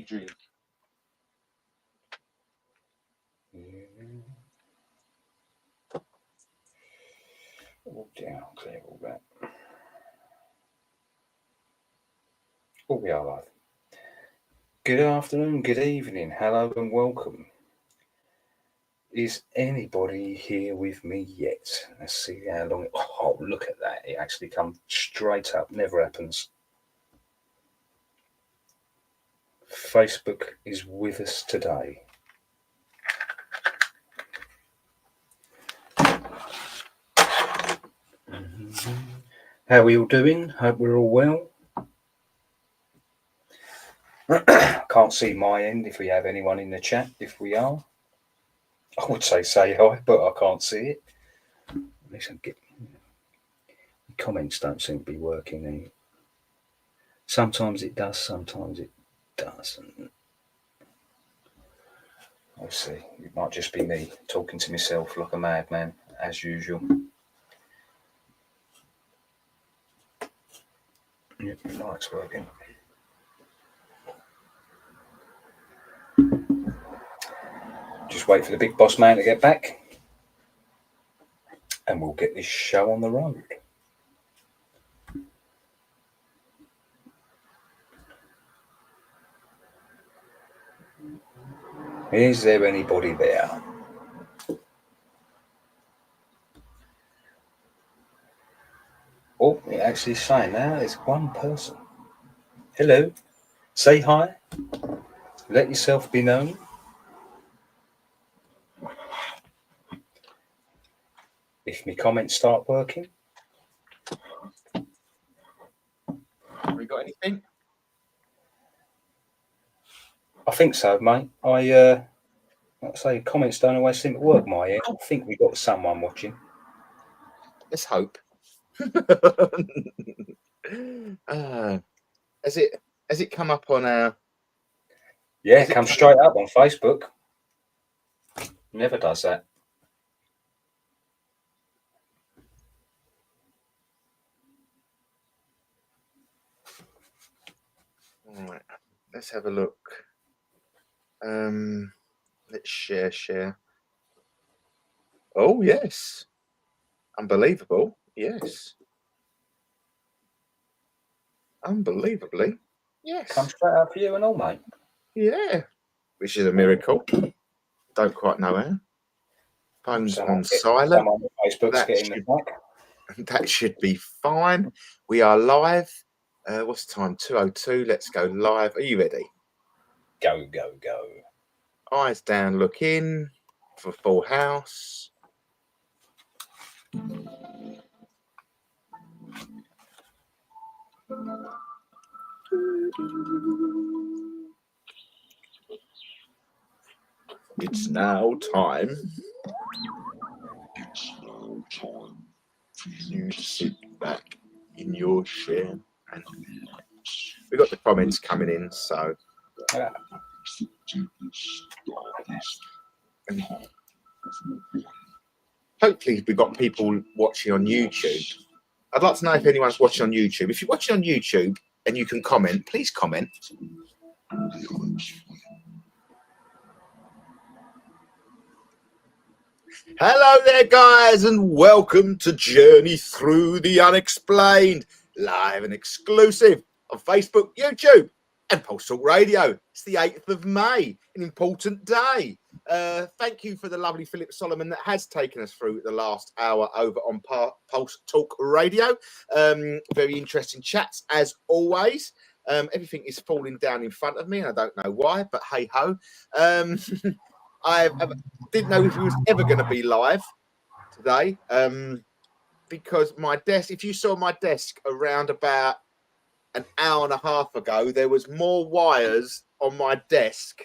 drink. All down, clear all that. Oh, we are live. Good afternoon, good evening, hello and welcome. Is anybody here with me yet? Let's see how long. Oh, look at that. It actually comes straight up. Never happens. Facebook is with us today. How are we all doing? Hope we're all well. Can't see my end if we have anyone in the chat. If we are, I would say hi, but I can't see it. Listen, comments don't seem to be working. Sometimes it does, sometimes it doesn't. We'll see. It might just be me talking to myself like a madman, as usual. Yep, the light's working. Just wait for the big boss man to get back, and we'll get this show on the road. Is there anybody there? Oh, it actually is saying now there's one person. Hello. Say hi. Let yourself be known. If my comments start working. Have we got anything? I think so, mate. Like I say, comments don't always seem to work my end. I think we got someone watching. Let's hope. Has it come up on our? Yeah, it comes straight up on Facebook. Never does that. All right, let's have a look. Let's share. Oh yes, unbelievable. Yes, unbelievably. Yes, Comes straight up for you and all, mate. Yeah, which is a miracle. Don't quite know how. Phone's on silent. That should be fine. We are live. What's the time? 2:02. Let's go live. Are you ready? Go. Eyes down, look in for Full House. It's now time. It's now time for you to sit back in your chair and relax. We got the comments coming in, so hopefully we've got people watching on YouTube. I'd like to know if anyone's watching on YouTube. If you're watching on YouTube and you can comment, please comment. Hello there, guys, and welcome to Journey Through the Unexplained, live and exclusive on Facebook, YouTube, and Pulse Talk Radio. It's the 8th of May, an important day. Thank you for the lovely Philip Solomon that has taken us through the last hour over on Pulse Talk Radio. Very interesting chats, as always. Everything is falling down in front of me, and I don't know why, but hey-ho. I didn't know if he was ever going to be live today because my desk, if you saw my desk around about an hour and a half ago, there was more wires on my desk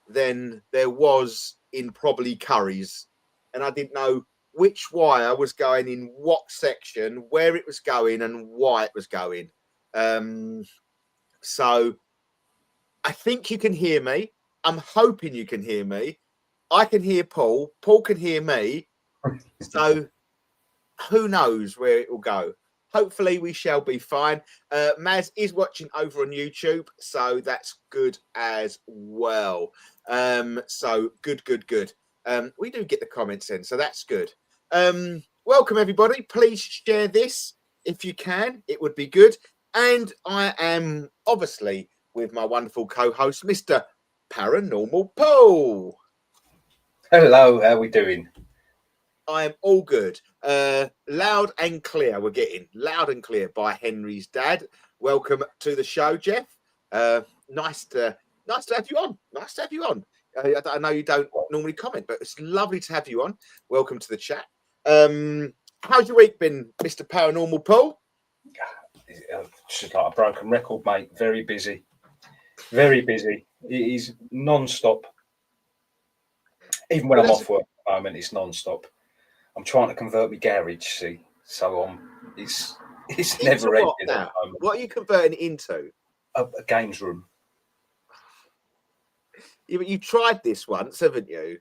than there was in probably Curry's. And I didn't know which wire was going in what section, where it was going and why it was going. So I think you can hear me. I'm hoping you can hear me. I can hear Paul. Paul can hear me. So who knows where it will go? hopefully we shall be fine. Maz is watching over on YouTube, so that's good as well. So good. We do get the comments in, so that's good. Welcome everybody. Please share this if you can. It would be good. And I am obviously with my wonderful co-host, Mr. Paranormal Paul. Hello, how are we doing? I am all good. Loud and clear. We're getting loud and clear by Henry's dad. Welcome to the show, Jeff. Nice to have you on. Nice to have you on. I know you don't normally comment, but it's lovely to have you on. Welcome to the chat. How's your week been, Mr. Paranormal Paul? It's just like a broken record, mate. Very busy. Very busy. It is non-stop. Even when I'm off work at the moment, it's non-stop. I'm trying to convert my garage, see. So it's never ending at the moment. What are you converting it into? A games room. You tried this once, haven't you?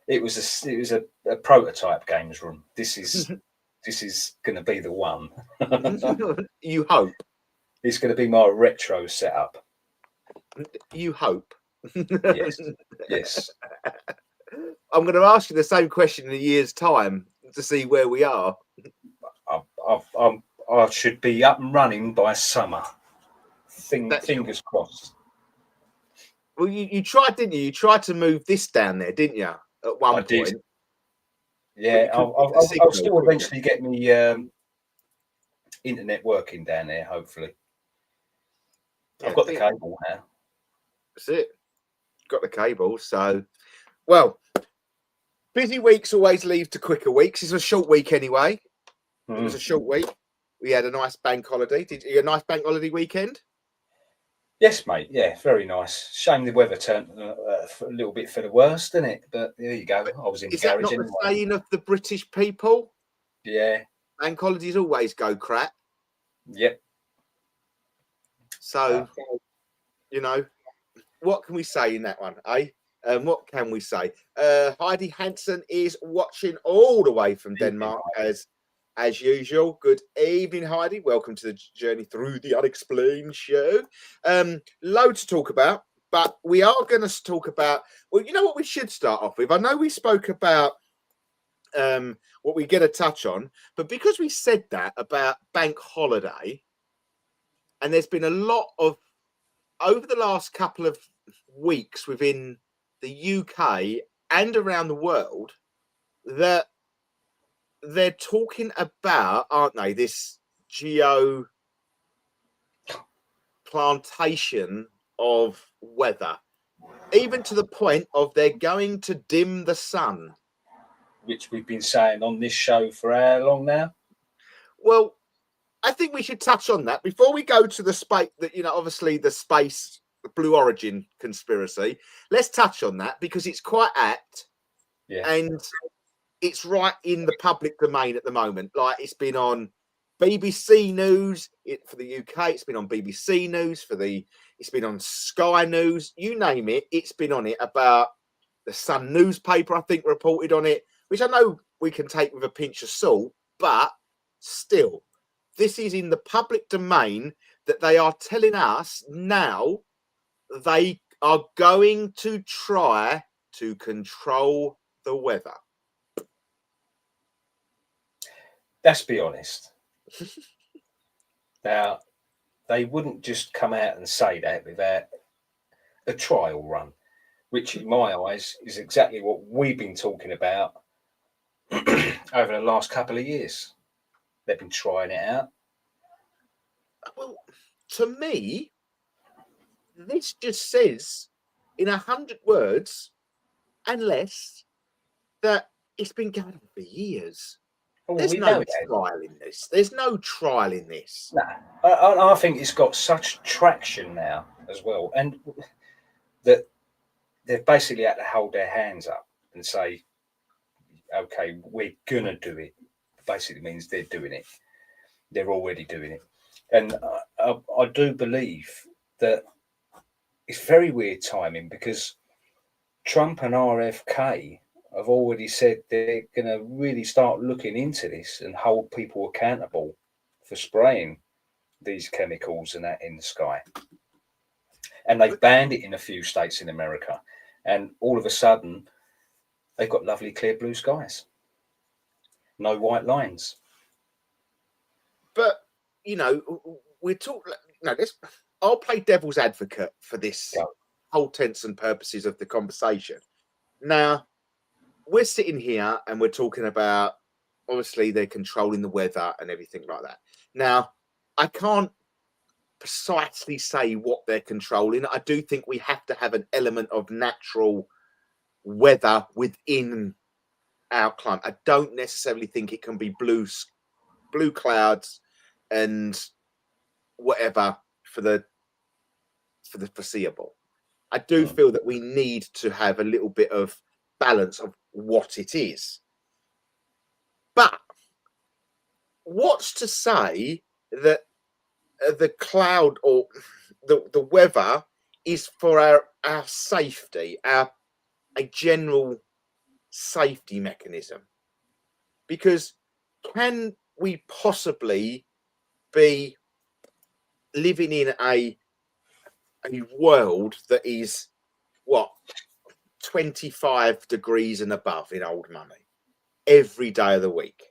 It was a prototype games room. This is going to be the one. You hope. It's going to be my retro setup. You hope. Yes. I'm going to ask you the same question in a year's time to see where we are. I should be up and running by summer. Fingers crossed. Well, you tried, didn't you? You tried to move this down there, didn't you? At one point. Did. Yeah, I'll still eventually get me internet working down there. Hopefully, I've got the cable now. That's it. Got the cable. So, well, busy weeks always lead to quicker weeks. It's a short week anyway. It was a short week. We had a nice bank holiday. Did you have a nice bank holiday weekend? Yes, mate. Yeah, very nice. Shame the weather turned a little bit for the worst, didn't it? But there you go. I was in the garage anyway. Is that not the saying of the British people? Yeah. Bank holidays always go crap. Yep. So, you know, what can we say in that one, eh? What can we say? Heidi Hansen is watching all the way from Denmark as usual. Good evening, Heidi. Welcome to the Journey Through the Unexplained show. Loads to talk about, but we are going to talk about, well, you know what we should start off with? I know we spoke about what we get a touch on, but because we said that about bank holiday, and there's been a lot of, over the last couple of weeks within the UK and around the world, that they're talking about, aren't they, this plantation of weather, even to the point of they're going to dim the sun. Which we've been saying on this show for how long now? Well, I think we should touch on that before we go to the space, that, you know, obviously the space, the Blue Origin conspiracy. Let's touch on that because it's quite apt. Yeah. And it's right in the public domain at the moment. Like, it's been on BBC News for the UK. It's been on BBC News it's been on Sky News. You name it, it's been on it. About the Sun newspaper, I think, reported on it, which I know we can take with a pinch of salt, but still, this is in the public domain that they are telling us now they are going to try to control the weather. Let's be honest. Now, they wouldn't just come out and say that without a trial run, which in my eyes is exactly what we've been talking about over the last couple of years. They've been trying it out. Well, to me, this just says in 100 words and less that it's been going on for years. There's no trial in this. There's no trial in this. No, I think it's got such traction now as well, and that they've basically had to hold their hands up and say, "Okay, we're gonna do it." Basically means they're doing it. They're already doing it, and I do believe that it's very weird timing because Trump and RFK have already said they're going to really start looking into this and hold people accountable for spraying these chemicals and that in the sky. And they've banned it in a few states in America. And all of a sudden, they've got lovely clear blue skies. No white lines. But, you know, we're talking, no, I'll play devil's advocate for this whole intents and purposes of the conversation. Now, we're sitting here and we're talking about, obviously, they're controlling the weather and everything like that. Now, I can't precisely say what they're controlling. I do think we have to have an element of natural weather within our climate. I don't necessarily think it can be blue clouds and whatever for the foreseeable. I do feel that we need to have a little bit of balance of what it is. But what's to say that the cloud or the weather is for our safety, a general safety mechanism? Because can we possibly be living in a world that is 25 degrees and above in old money every day of the week?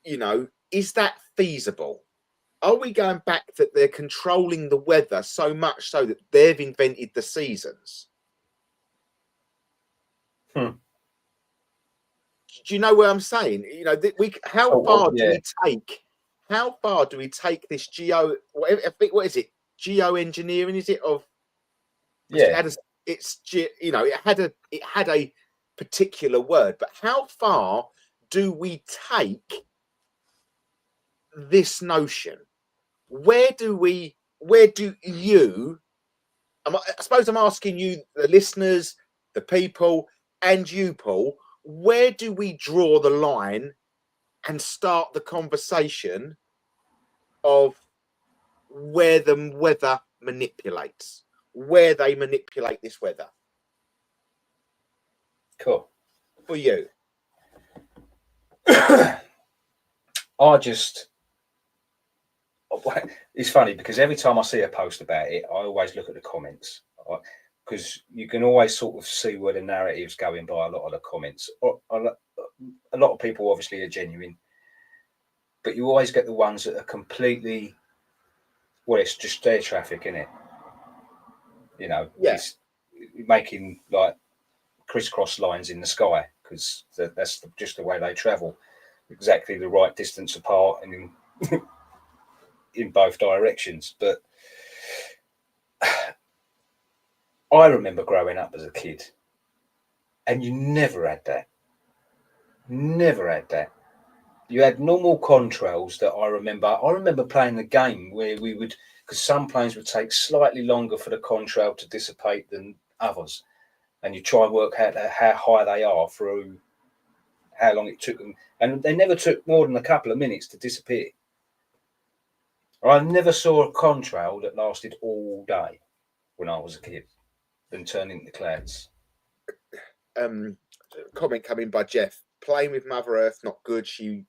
You know, is that feasible? Are we going back that they're controlling the weather so much so that they've invented the seasons? Do you know what I'm saying? You know, how far do we take this what is it? Geoengineering, is it? It had a particular word, but how far do we take this notion? Where do you, I suppose I'm asking you, the listeners, the people, and you, Paul, where do we draw the line and start the conversation of where the weather manipulates, where they manipulate this weather? Cool. For you. It's funny because every time I see a post about it, I always look at the comments, because you can always sort of see where the narrative's going by a lot of the comments. A lot of people obviously are genuine, but you always get the ones that are completely, it's just air traffic, isn't it? You know, it's making like crisscross lines in the sky because that's just the way they travel, exactly the right distance apart and in both directions. But I remember growing up as a kid, and you never had that. You had normal contrails that I remember. I remember playing the game where we would, because some planes would take slightly longer for the contrail to dissipate than others, and you try and work out how high they are through how long it took them, and they never took more than a couple of minutes to disappear. I never saw a contrail that lasted all day when I was a kid and turned into clouds. Comment coming by Jeff: playing with Mother Earth not good. She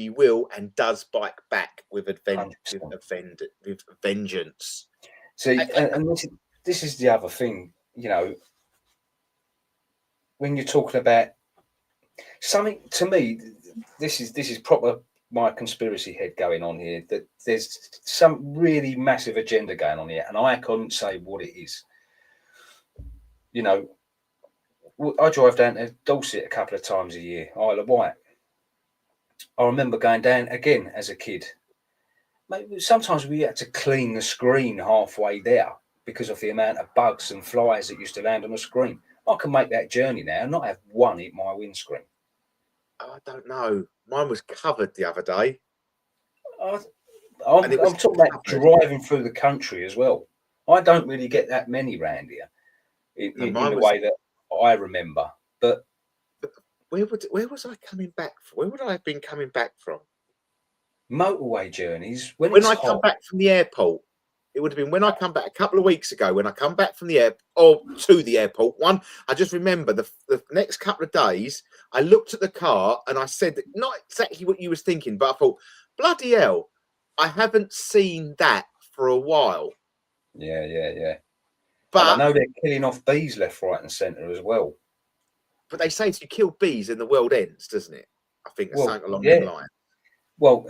will and does bite back with vengeance. See, and this is the other thing, you know, when you're talking about something, to me, this is proper my conspiracy head going on here, that there's some really massive agenda going on here, and I couldn't say what it is. You know, I drive down to Dorset a couple of times a year, Isle of Wight. I remember going down again as a kid. Maybe sometimes we had to clean the screen halfway there because of the amount of bugs and flies that used to land on the screen. I can make that journey now and not have one hit my windscreen. I don't know. Mine was covered the other day. I'm talking about driving through the country as well. I don't really get that many round here in the way that I remember. But where was I coming back from? Where would I have been coming back from? Motorway journeys. When I come back from the airport. It would have been when I come back a couple of weeks ago, when I come back from the air or to the airport. One, I just remember the next couple of days, I looked at the car and I said that not exactly what you was thinking, but I thought, bloody hell, I haven't seen that for a while. Yeah. And I But know they're killing off bees left, right, and centre as well. but they say if you kill bees, then the world ends, doesn't it? I think it's Well, something along yeah. them lines. Well,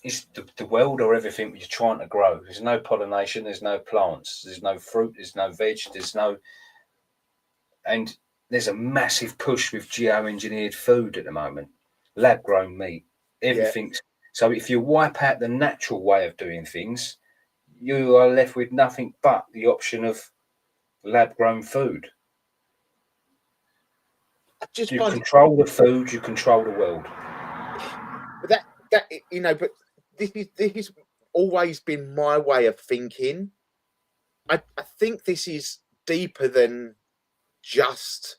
it's the world or everything you're trying to grow. There's no pollination, there's no plants, there's no fruit, there's no veg, and there's a massive push with geoengineered food at the moment, lab grown meat, everything's. So if you wipe out the natural way of doing things, you are left with nothing but the option of lab grown food. You control the food, you control the world. But but this is always been my way of thinking. I think this is deeper than just.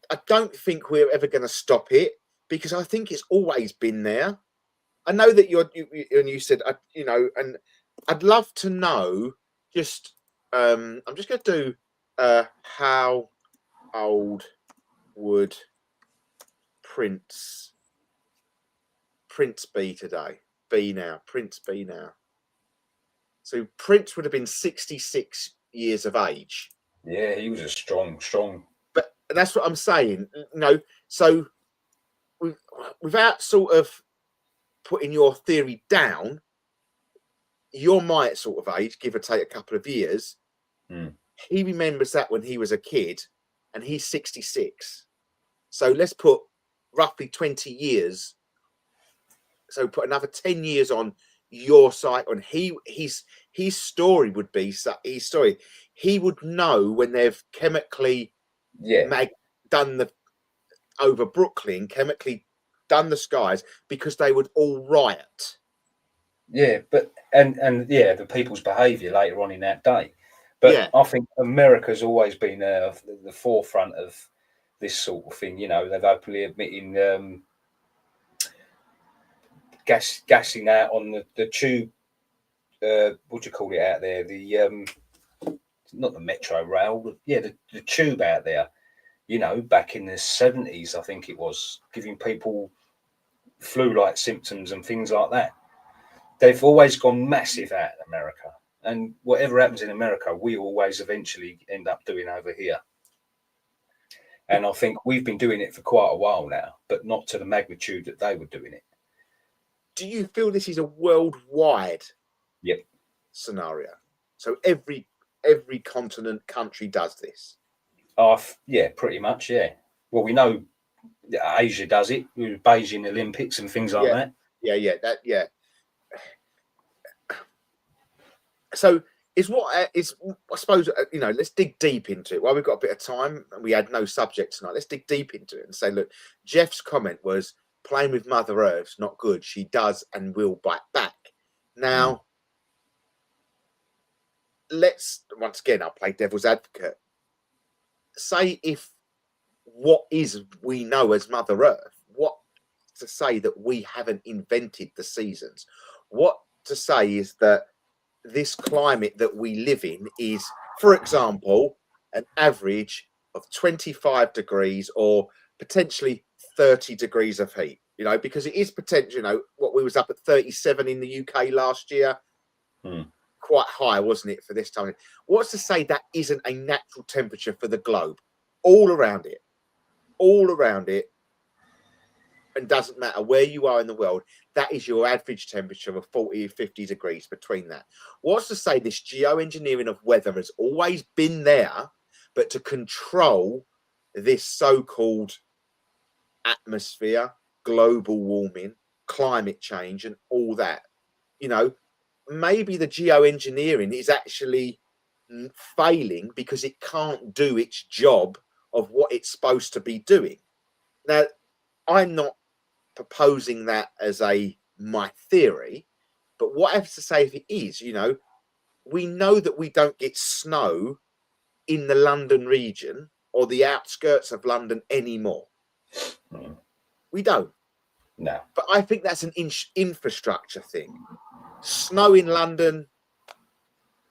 I don't think we're ever going to stop it because I think it's always been there. I know that you said, and I'd love to know just. I'm just going to do how old would Prince be today? Prince be now. So Prince would have been 66 years of age. Yeah, he was a strong. But that's what I'm saying. So without sort of putting your theory down, you're my sort of age, give or take a couple of years. He remembers that when he was a kid, and he's 66. So let's put roughly 20 years. So put another 10 years on your site, and his story would be he would know when they've chemically done the over Brooklyn, chemically done the skies, because they would all riot. Yeah, but and the people's behaviour later on in that day. But I think America's always been the forefront of this sort of thing. They've openly admitting gassing out on the tube. What do you call it out there? The not the metro rail, but the tube out there. Back in the 70s, I think it was, giving people flu-like symptoms and things like that. They've always gone massive out in America. And whatever happens in America, we always eventually end up doing over here. And I think we've been doing it for quite a while now, but not to the magnitude that they were doing it. Do you feel this is a worldwide scenario? So every continent, country does this? Yeah, pretty much, yeah. Well, we know Asia does it with Beijing Olympics and things like that. Yeah. So I suppose, let's dig deep into it. While we've got a bit of time and we had no subject tonight, let's dig deep into it and say, look, Jeff's comment was playing with Mother Earth's not good. She does and will bite back. Now, let's, once again, I'll play devil's advocate. Say if what is we know as Mother Earth, what to say that we haven't invented the seasons? What to say is that this climate that we live in is, for example, an average of 25 degrees or potentially 30 degrees of heat, because it is potential, what we was up at 37 in the UK last year, quite high, wasn't it, for this time? What's to say that isn't a natural temperature for the globe, all around it, and doesn't matter where you are in the world, that is your average temperature of 40 or 50 degrees between that. What's to say this geoengineering of weather has always been there, but to control this so-called atmosphere, global warming, climate change, and all that, maybe the geoengineering is actually failing because it can't do its job of what it's supposed to be doing. Now, I'm not proposing that as my theory, but what I have to say, if it is, we know that we don't get snow in the London region or the outskirts of London anymore. We don't. No. But I think that's an infrastructure thing. Snow in London,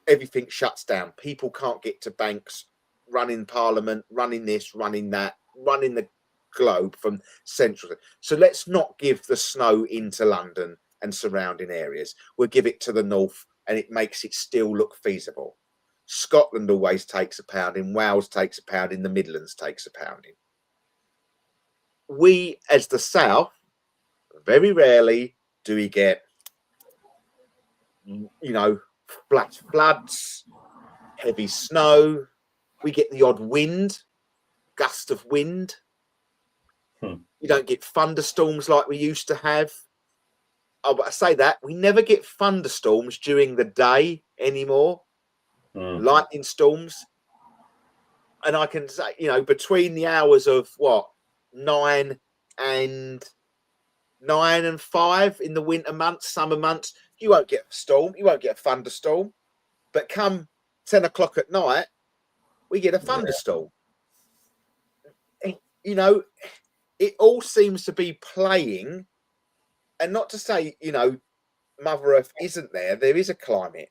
everything shuts down. People can't get to banks, running Parliament, running this, running that, running the globe from central. So let's not give the snow into London and surrounding areas. We'll give it to the north, and it makes it still look feasible. Scotland always takes a pounding, Wales takes a pounding, the Midlands takes a pounding. We, as the South, very rarely do we get, flash floods, heavy snow. We get the odd wind, gust of wind. You don't get thunderstorms like we used to have. Oh, but I say that we never get thunderstorms during the day anymore. Lightning storms. And I can say, between the hours of 9 and 5 in the winter months, summer months, you won't get a storm, you won't get a thunderstorm. But come 10 o'clock at night, we get a thunderstorm. It all seems to be playing, and not to say, Mother Earth isn't there. There is a climate.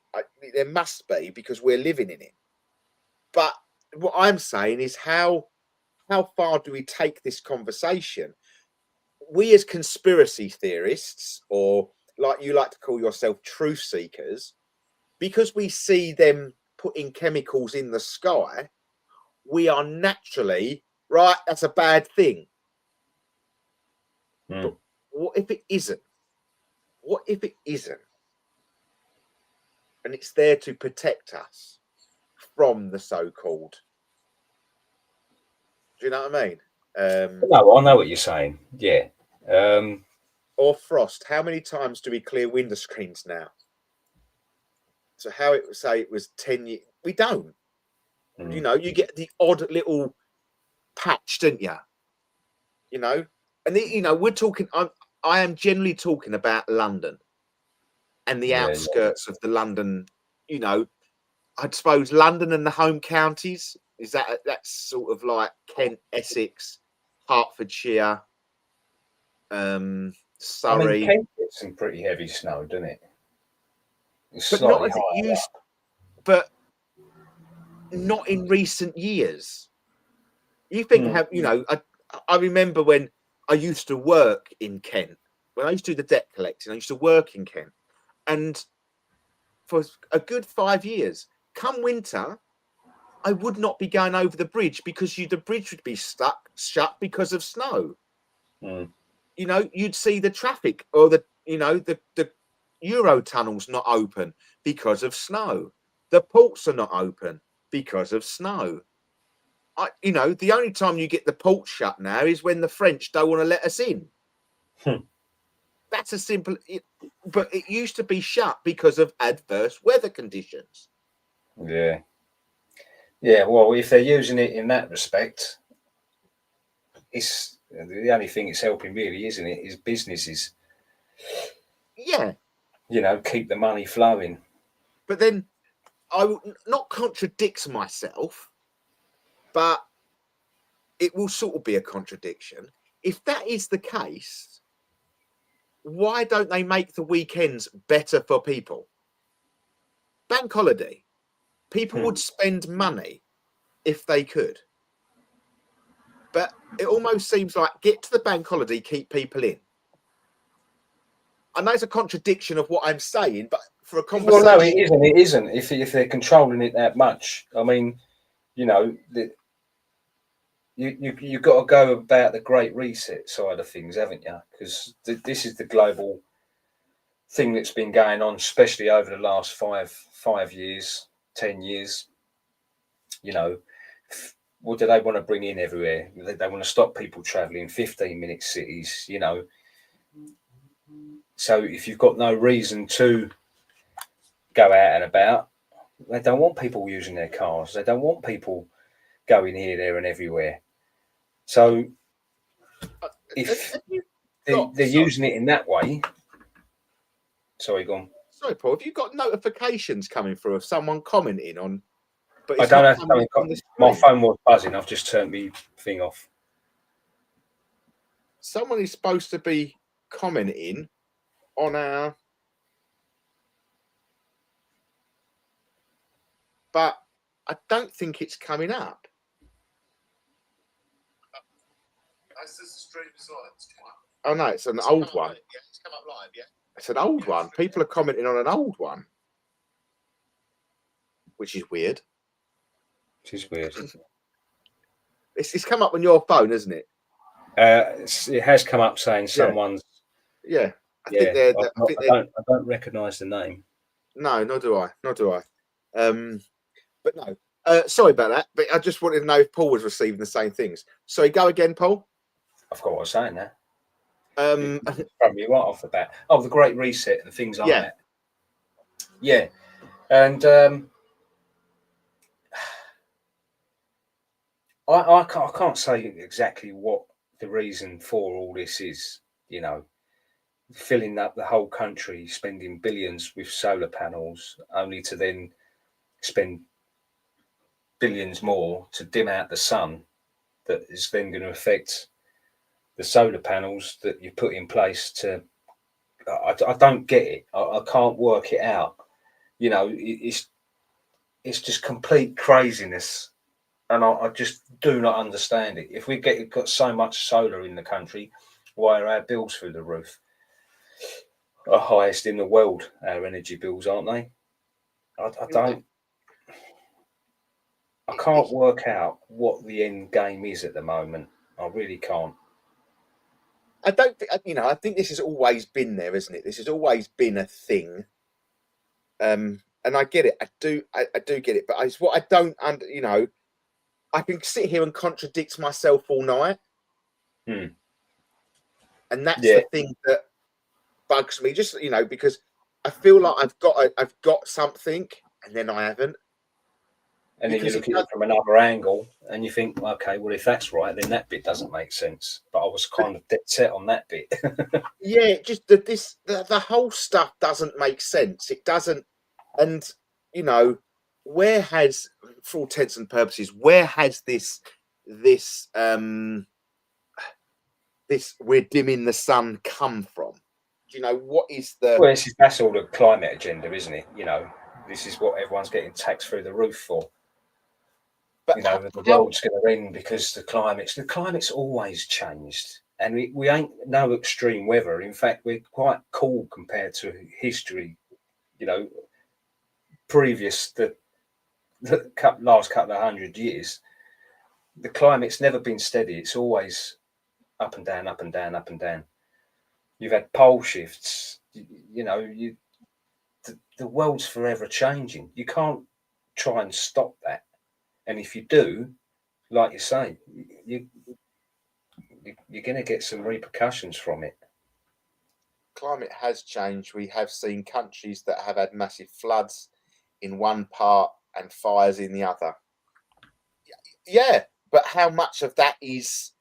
There must be, because we're living in it. But what I'm saying is how far do we take this conversation? We as conspiracy theorists, or like you like to call yourself, truth seekers, because we see them putting chemicals in the sky, we are naturally, right, that's a bad thing. But what if it isn't? What if it isn't? And it's there to protect us from the so-called. Do you know what I mean? No, I know what you're saying. Yeah. Or frost. How many times do we clear window screens now? So how it would say it was 10 years. We don't. You get the odd little patch, don't you? And we're talking. I am generally talking about London and the outskirts of the London. I suppose London and the home counties. Is that's sort of like Kent, Essex, Hertfordshire, Surrey. Kent gets some pretty heavy snow, doesn't it? But not as it used. But not in recent years. You think I remember when I used to work in Kent, when I used to do the debt collecting, I used to work in Kent, and for a good 5 years, come winter, I would not be going over the bridge because the bridge would be shut because of snow. You'd see the traffic, or the Euro tunnels not open because of snow. The ports are not open because of snow. The only time you get the port shut now is when the French don't want to let us in. That's a simple. But it used to be shut because of adverse weather conditions. Yeah. Yeah. Well, if they're using it in that respect, it's the only thing it's helping, really, isn't it? Is businesses. Yeah. Keep the money flowing. But then I will not contradict myself, but it will sort of be a contradiction. If that is the case, why don't they make the weekends better for people? Bank holiday. People would spend money if they could. But it almost seems like get to the bank holiday, keep people in. I know it's a contradiction of what I'm saying, but for a conversation... Well, no, it isn't. It isn't. If they're controlling it that much. I mean, you've got to go about the Great Reset side of things, haven't you? Because this is the global thing that's been going on, especially over the last 5 years, 10 years. What do they want to bring in everywhere? They want to stop people travelling 15-minute cities, So if you've got no reason to go out and about, they don't want people using their cars. They don't want people going here, there and everywhere. So if they're using it in that way... Sorry, go on. Sorry, Paul. Have you got notifications coming through of someone commenting on... But I don't have something. My phone was buzzing. I've just turned my thing off. Someone is supposed to be commenting on our... but I don't think it's coming up. Oh no, it's an old one. Yeah, it's come up live, yeah. It's an old one. People are commenting on an old one, which is weird. Which is weird. It's come up on your phone, isn't it? It has come up saying someone's. Yeah, I Yeah, think I don't recognise the name. No, nor do I. But no. Sorry about that. But I just wanted to know if Paul was receiving the same things. Sorry, go again, Paul. I forgot what I was saying there. Um, From you right off the bat. Oh, the Great Reset and things like that. Yeah, and I can't say exactly what the reason for all this is. You know, filling up the whole country, spending billions with solar panels, only to then spend billions more to dim out the sun. That is then going to affect the solar panels that you put in place to. I don't get it. I can't work it out. You know, it's just complete craziness, and I just do not understand it. If we got so much solar in the country, why are our bills through the roof? Are highest in the world, our energy bills, aren't they? I can't work out what the end game is at the moment. I really can't. I don't think, I think this has always been there, isn't it? This has always been a thing. And I get it. I do get it. But it's what I don't, I can sit here and contradict myself all night. And that's the thing that bugs me, just, because I feel like I've got something and then I haven't. And then you look at it from another angle and you think, okay, well, if that's right, then that bit doesn't make sense. But I was kind of dead set on that bit. Yeah, just the whole stuff doesn't make sense. It doesn't. And, where has, for all intents and purposes, where has this we're dimming the sun come from? What is the... Well, that's all the climate agenda, isn't it? This is what everyone's getting taxed through the roof for. But the world's going to end because the climate's always changed, and we ain't no extreme weather. In fact, we're quite cool compared to history. Previous the last couple of 100 years, the climate's never been steady. It's always up and down, up and down, up and down. You've had pole shifts. The world's forever changing. You can't try and stop that. And if you do, like you say, you're going to get some repercussions from it. Climate has changed. We have seen countries that have had massive floods in one part and fires in the other. Yeah, but how much of that is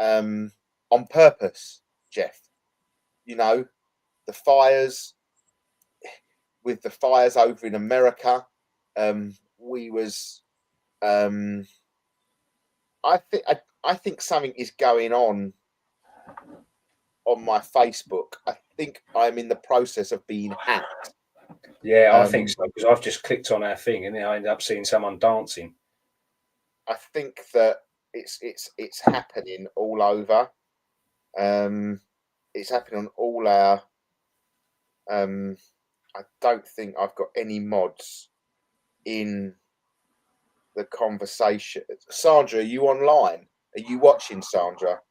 on purpose, Jeff? The fires, with the fires over in America, I think something is going on my Facebook. I think I'm in the process of being hacked. Yeah, I think so, because I've just clicked on our thing and then I ended up seeing someone dancing. I think that it's happening all over. It's happening on all our. I don't think I've got any mods in the conversation. Sandra, are you online? Are you watching, Sandra?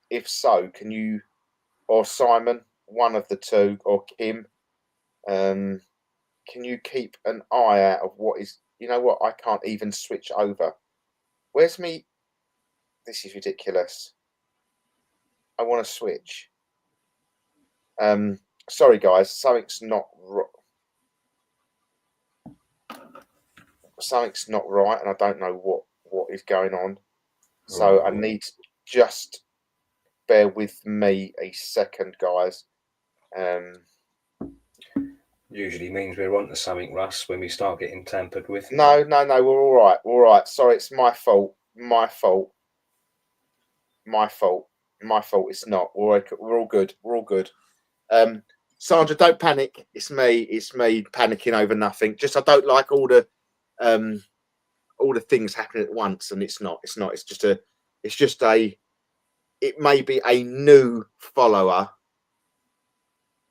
If so, can you, or Simon, one of the two, or Kim, can you keep an eye out of what is? You know what? I can't even switch over. Where's me? This is ridiculous. I want to switch. Sorry, guys. Something's not right, and I don't know what is going on. So I need to just bear with me a second, guys. Usually means we're onto something, Russ, when we start getting tampered with. No, we're all right. We're all right. Sorry, it's my fault. My fault. It's not. We're all good. We're all good. Sandra, don't panic. It's me. It's me panicking over nothing. Just I don't like all the things happening at once, and it's not. It's not. It's just a. It's just a. It may be a new follower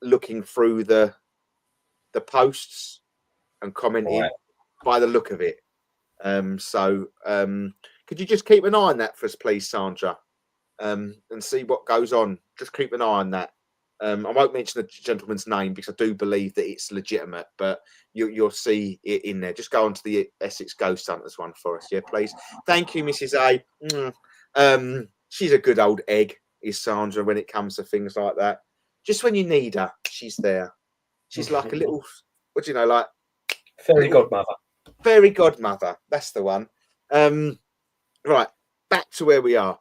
looking through the posts and commenting by the look of it. Could you just keep an eye on that for us, please, Sandra, and see what goes on? Just keep an eye on that. I won't mention the gentleman's name because I do believe that it's legitimate, but you'll see it in there. Just go on to the Essex Ghost Hunters one for us, yeah, please. Thank you, Mrs. A. She's a good old egg, is Sandra, when it comes to things like that. Just when you need her, she's there. She's like a little, what do you know, like fairy godmother. Fairy godmother. That's the one. Right, back to where we are.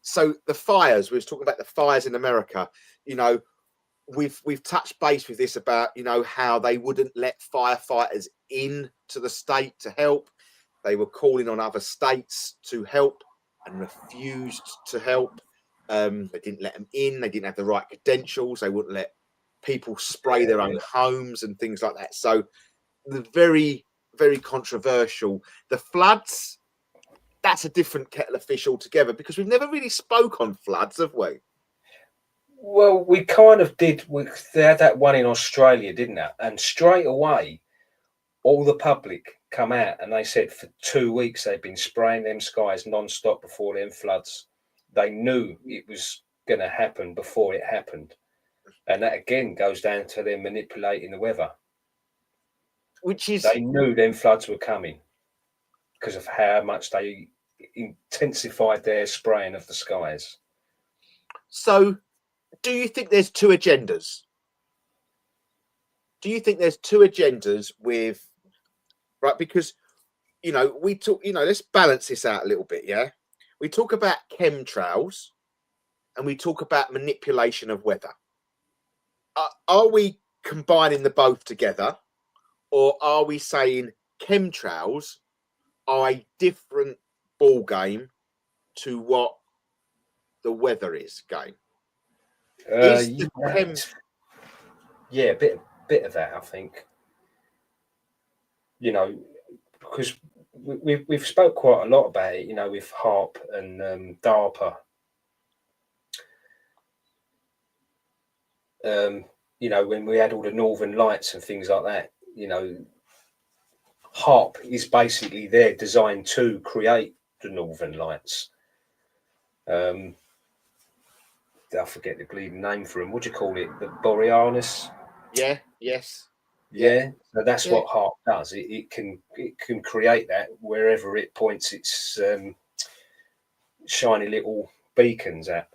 So the fires, we was talking about the fires in America. You know, we've touched base with this about, you know, how they wouldn't let firefighters in to the state to help. They were calling on other states to help and refused to help. They didn't let them in. They didn't have the right credentials. They wouldn't let people spray their own homes and things like that. So the very, very controversial. The floods, that's a different kettle of fish altogether, because we've never really spoke on floods, have we? Well, we kind of did. They had that one in Australia, didn't it? And straight away, all the public come out and they said for 2 weeks they've been spraying them skies non-stop before them floods. They knew it was going to happen before it happened. And that again goes down to them manipulating the weather. Which is, they knew them floods were coming because of how much they intensified their spraying of the skies. So, do you think there's two agendas? Do you think there's two agendas with, right? Because, you know, we talk, you know, let's balance this out a little bit, yeah? We talk about chemtrails and we talk about manipulation of weather. Are we combining the both together, or are we saying chemtrails are a different ball game to what the weather is game? Yeah, a bit of that, I think. You know, because we've spoke quite a lot about it, you know, with HAARP and DARPA. You know, when we had all the Northern Lights and things like that, you know, HAARP is basically there designed to create the Northern Lights. I forget the bleeding name for them. What do you call it? The Borealis? Yeah, yes. Yeah. So that's what HAARP does. It can create that wherever it points its shiny little beacons at.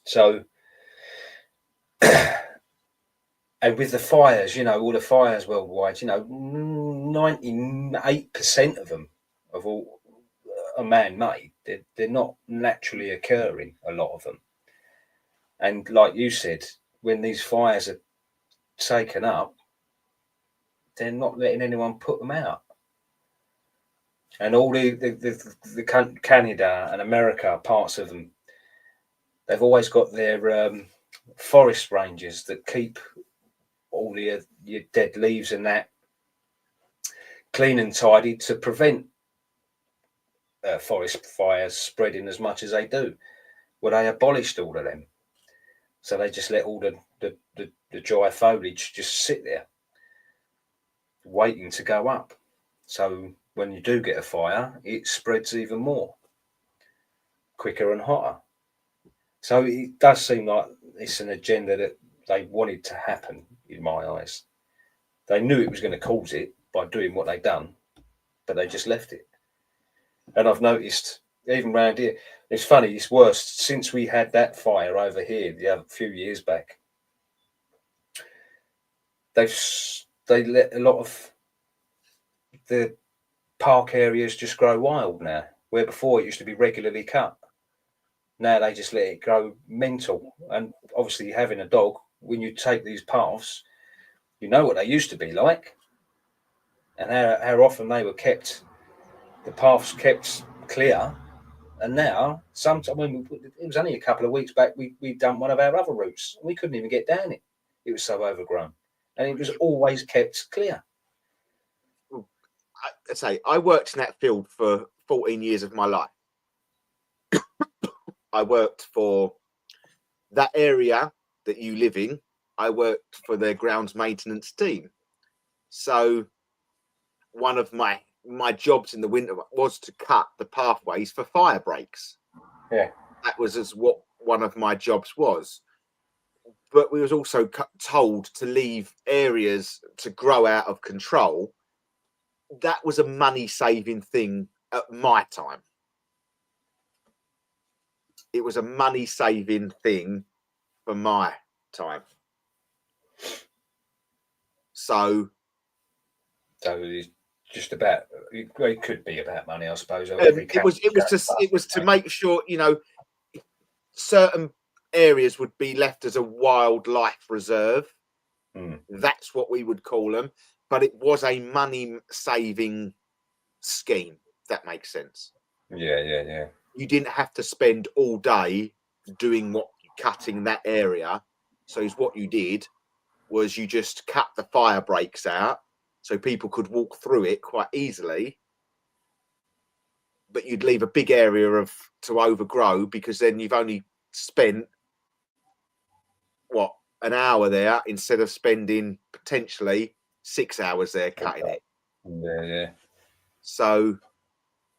So, and with the fires, you know, all the fires worldwide, you know, 98% of them of all are man-made. They're not naturally occurring, a lot of them. And like you said, when these fires are taken up, they're not letting anyone put them out. And all the Canada and America, parts of them, they've always got their forest rangers that keep all your dead leaves and that clean and tidy to prevent forest fires spreading as much as they do. Well, they abolished all of them. So they just let all the dry foliage just sit there, waiting to go up. So when you do get a fire, it spreads even more, quicker and hotter. So it does seem like it's an agenda that they wanted to happen, in my eyes. They knew it was going to cause it by doing what they've done, but they just left it. And I've noticed, even around here, it's funny, it's worse since we had that fire over here a few years back. They let a lot of the park areas just grow wild now, where before it used to be regularly cut. Now they just let it grow mental. And obviously, having a dog, when you take these paths, you know what they used to be like, and how often they were kept, the paths kept clear, And now, sometimes it was only a couple of weeks back, we done one of our other routes. We couldn't even get down it. It was so overgrown, and it was always kept clear. I say I worked in that field for 14 years of my life. I worked for that area that you live in. I worked for their grounds maintenance team. So one of my jobs in the winter was to cut the pathways for fire breaks. Yeah, that was as what one of my jobs was. But we was also told to leave areas to grow out of control. That was a money saving thing at my time. It was a money saving thing for my time. So it's just about, it could be about money, I suppose. it was to make sure, you know, certain areas would be left as a wildlife reserve. That's what we would call them. But it was a money saving scheme, if that makes sense. Yeah. You didn't have to spend all day doing cutting that area. So what you did was you just cut the fire breaks out so people could walk through it quite easily. But you'd leave a big area to overgrow, because then you've only spent an hour there instead of spending potentially 6 hours there cutting it. Yeah. So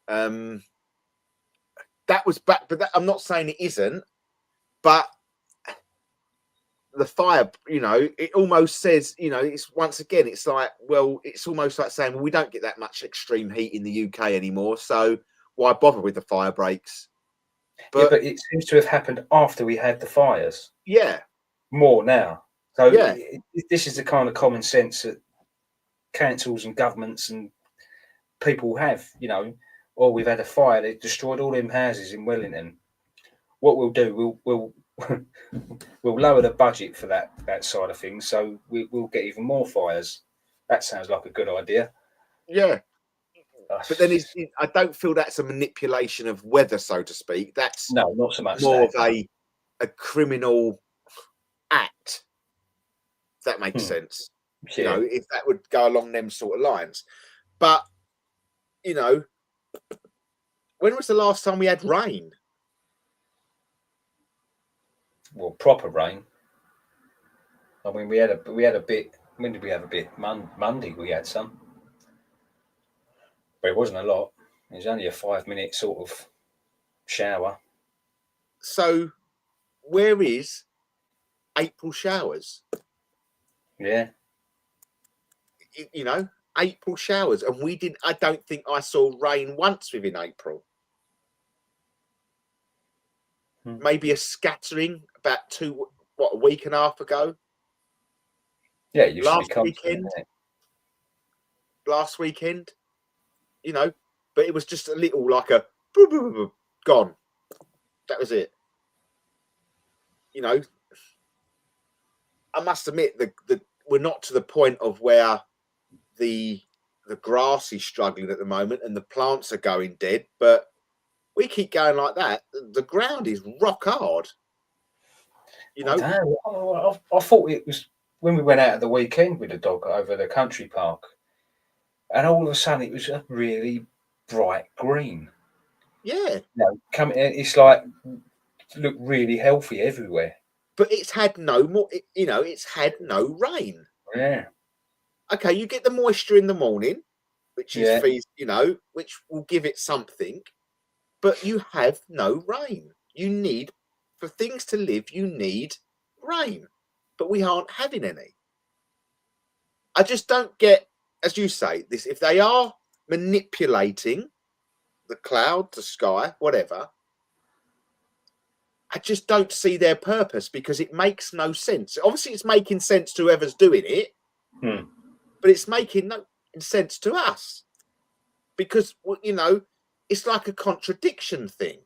that was back, but I'm not saying it isn't, but the fire, you know, it almost says, you know, it's once again, it's like, well, it's almost like saying, well, we don't get that much extreme heat in the UK anymore, so why bother with the fire breaks? But it seems to have happened after we had the fires. Yeah. More now. So yeah, this is the kind of common sense that councils and governments and people have, you know. Oh, we've had a fire, they've destroyed all them houses in Wellington. What we'll do, we'll lower the budget for that side of things, so we'll get even more fires. That sounds like a good idea. Yeah. But then I don't feel that's a manipulation of weather, so to speak. That's no, not so much more of a criminal act. If that makes sense. Yeah. You know, if that would go along them sort of lines. But, you know, when was the last time we had rain? Well, proper rain. I mean, we had a bit. When did we have a bit? Monday we had some, but it wasn't a lot. It was only a 5-minute sort of shower. So, where is April showers? Yeah. You know, April showers, and we didn't. I don't think I saw rain once within April. Maybe a scattering about a week and a half ago. Yeah, it used last to be weekend. Last weekend, you know, but it was just a little like a gone. That was it. You know, I must admit that we're not to the point of where the grass is struggling at the moment and the plants are going dead, but we keep going like that. The ground is rock hard. You know, I thought it was when we went out at the weekend with the dog over the country park, and all of a sudden it was a really bright green. Yeah. You know, it's like looked really healthy everywhere. But it's had no more. It's had no rain. Yeah. Okay, you get the moisture in the morning, which is which will give it something. But you have no rain. You need, for things to live, you need rain. But we aren't having any. I just don't get, as you say, this. If they are manipulating the cloud, the sky, whatever, I just don't see their purpose, because it makes no sense. Obviously, it's making sense to whoever's doing it, but it's making no sense to us, because, you know, it's like a contradiction thing.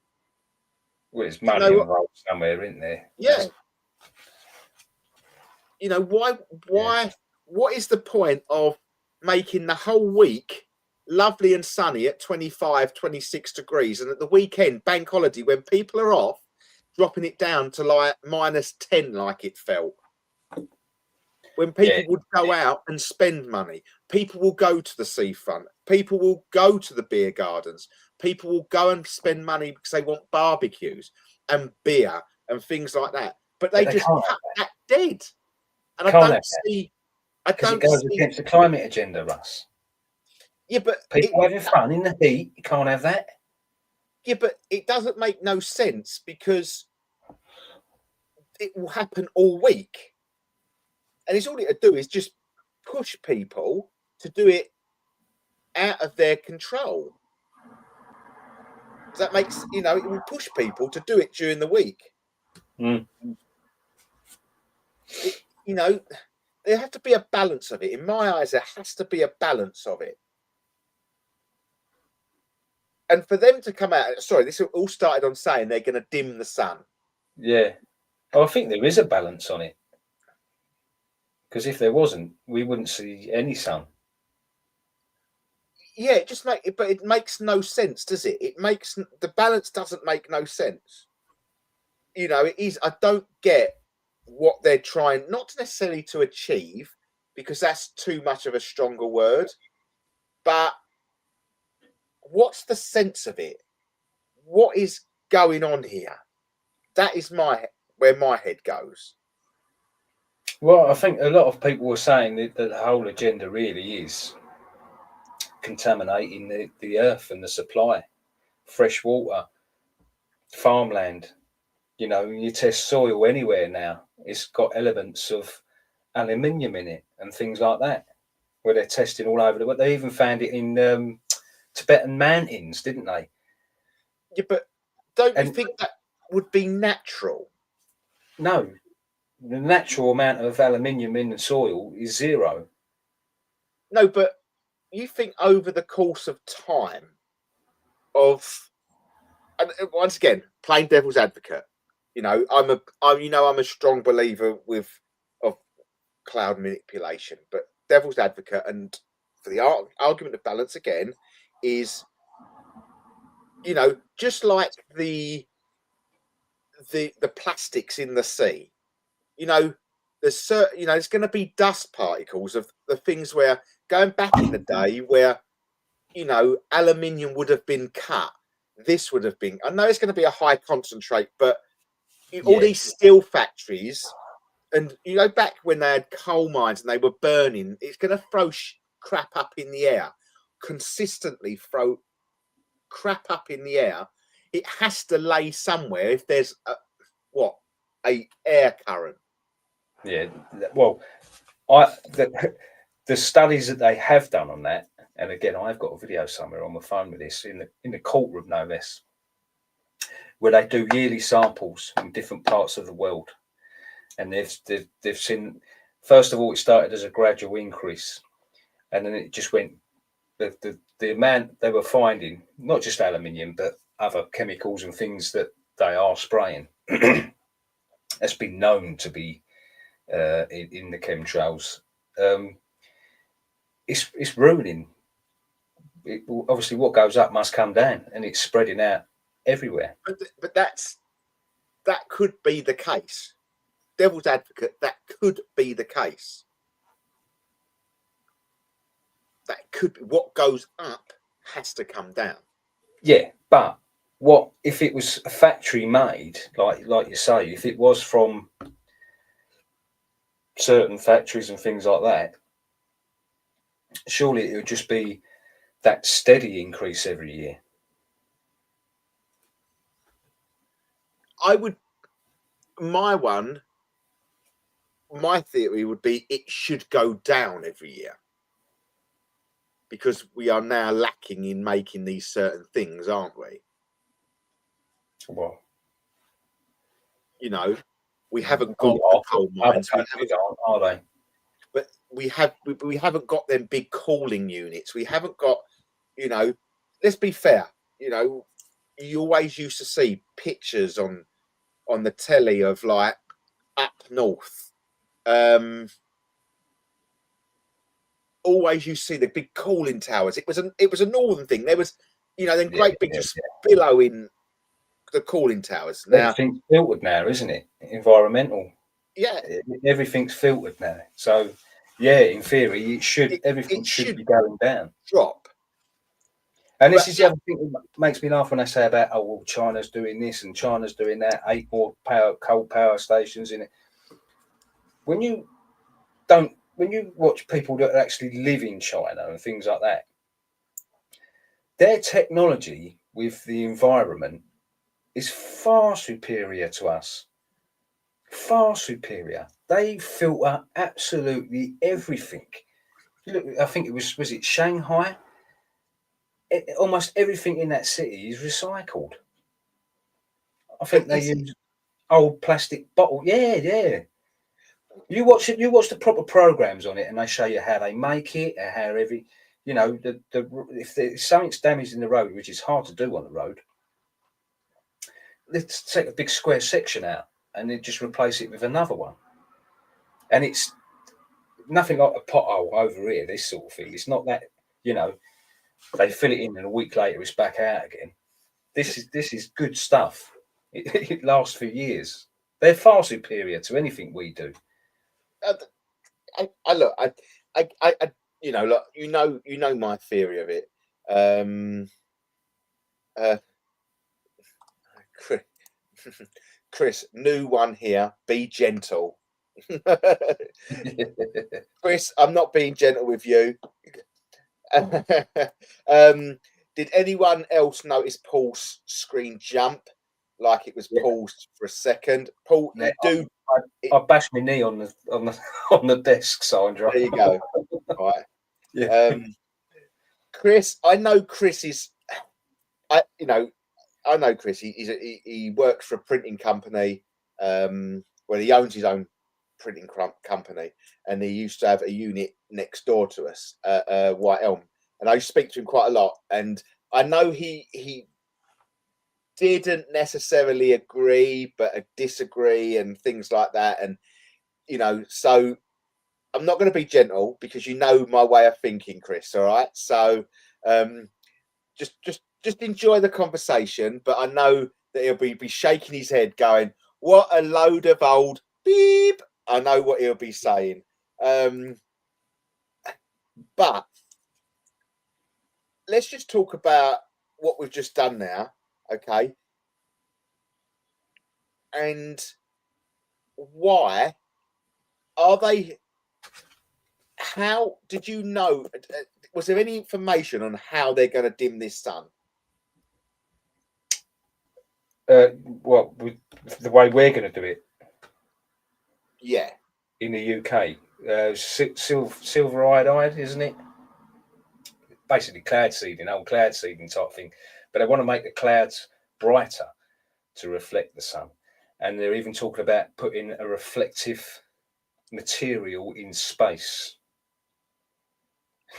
Well, it's money involved somewhere, isn't there? Yeah. Why? What is the point of making the whole week lovely and sunny at 25, 26 degrees, and at the weekend, bank holiday, when people are off, dropping it down to like -10, like it felt. When people would go out and spend money, people will go to the seafront, people will go to the beer gardens, people will go and spend money because they want barbecues and beer and things like that. But they just cut that dead. And I don't see. Because it goes against the climate agenda, Russ. Yeah, but people having fun in the heat, you can't have that. Yeah, but it doesn't make no sense because it will happen all week. And it's all it to do is just push people to do it out of their control. That makes, it will push people to do it during the week. There has to be a balance of it. In my eyes, there has to be a balance of it. And for them to come out, sorry, this all started on saying they're going to dim the sun. Yeah. Oh, I think there is a balance on it. Because if there wasn't, we wouldn't see any sun. Yeah, but it makes no sense, does it? The balance doesn't make no sense. It is. I don't get what they're trying, not necessarily to achieve, because that's too much of a stronger word. But what's the sense of it? What is going on here? That is where my head goes. Well, I think a lot of people were saying that the whole agenda really is contaminating the earth and the supply, fresh water, farmland. You test soil anywhere now, it's got elements of aluminium in it and things like that, where they're testing all over the world. They even found it in Tibetan mountains, didn't they? Yeah, but don't you think that would be natural? No. The natural amount of aluminium in the soil is 0. No, but you think over the course of time and once again, plain devil's advocate, I'm a strong believer of cloud manipulation, but devil's advocate, and for the argument of balance again, is just like the plastics in the sea. There's going to be dust particles of the things where going back in the day where, aluminium would have been cut. This would have been, I know it's going to be a high concentrate, but all these steel factories and, back when they had coal mines and they were burning, it's going to throw crap up in the air, consistently throw crap up in the air. It has to lay somewhere if there's a air current. Yeah, well, the studies that they have done on that, and again, I've got a video somewhere on my phone with this in the courtroom, no less, where they do yearly samples in different parts of the world, and they've seen. First of all, it started as a gradual increase, and then it just went. The amount they were finding, not just aluminium, but other chemicals and things that they are spraying, that's been known to be in the chemtrails. It's ruining. Obviously, what goes up must come down, and it's spreading out everywhere. But that could be the case. Devil's advocate, that could be the case. That could be what goes up has to come down. Yeah, but what if it was a factory made, like you say, if it was from certain factories and things like that, surely it would just be that steady increase every year. My theory would be it should go down every year because we are now lacking in making these certain things, aren't we? Well, we haven't got the coal mines. Are they? But we haven't got them big cooling units. We haven't got, let's be fair. You always used to see pictures on the telly of like up north, always used to see the big cooling towers. It was a northern thing. There was, then great big just yeah. billowing the cooling towers. Now Everything's filtered now, isn't it? Environmental. Yeah, everything's filtered now. So yeah, in theory, everything should be going down. Drop. And this is the other thing that makes me laugh when they say about, oh, well, China's doing this and China's doing that, 8 more coal power stations in it. When you watch people that actually live in China and things like that, their technology with the environment is far superior to us. Far superior. They filter absolutely everything. Look, I think was it Shanghai? Almost everything in that city is recycled. I think they use old plastic bottle. Yeah. You watch it. You watch the proper programs on it, and they show you how they make it, and how if something's damaged in the road, which is hard to do on the road, let's take a big square section out and then just replace it with another one. And it's nothing like a pothole over here. This sort of thing. It's not that they fill it in and a week later it's back out again. This is good stuff. It lasts for years. They're far superior to anything we do. Look, my theory of it. Chris, new one here. Be gentle. Chris, I'm not being gentle with you. Did anyone else notice Paul's screen jump like it was paused for a second? Paul, I bashed my knee on the desk, Sandra. There you go. All right. Yeah. Chris, I know Chris is. I know Chris. He works for a printing company. Well, he owns his own printing company, and he used to have a unit next door to us, White Elm, and I used to speak to him quite a lot. And I know he didn't necessarily agree, but disagree and things like that. And so I'm not going to be gentle because you know my way of thinking, Chris. All right, so just enjoy the conversation. But I know that he'll be shaking his head, going, "What a load of old beep." I know what he'll be saying. But let's just talk about what we've just done now, okay? And why are they? How did you know? Was there any information on how they're going to dim this sun? The way we're going to do it? Yeah. In the UK, silver iodide, isn't it? Basically, old cloud seeding type thing. But they want to make the clouds brighter to reflect the sun. And they're even talking about putting a reflective material in space.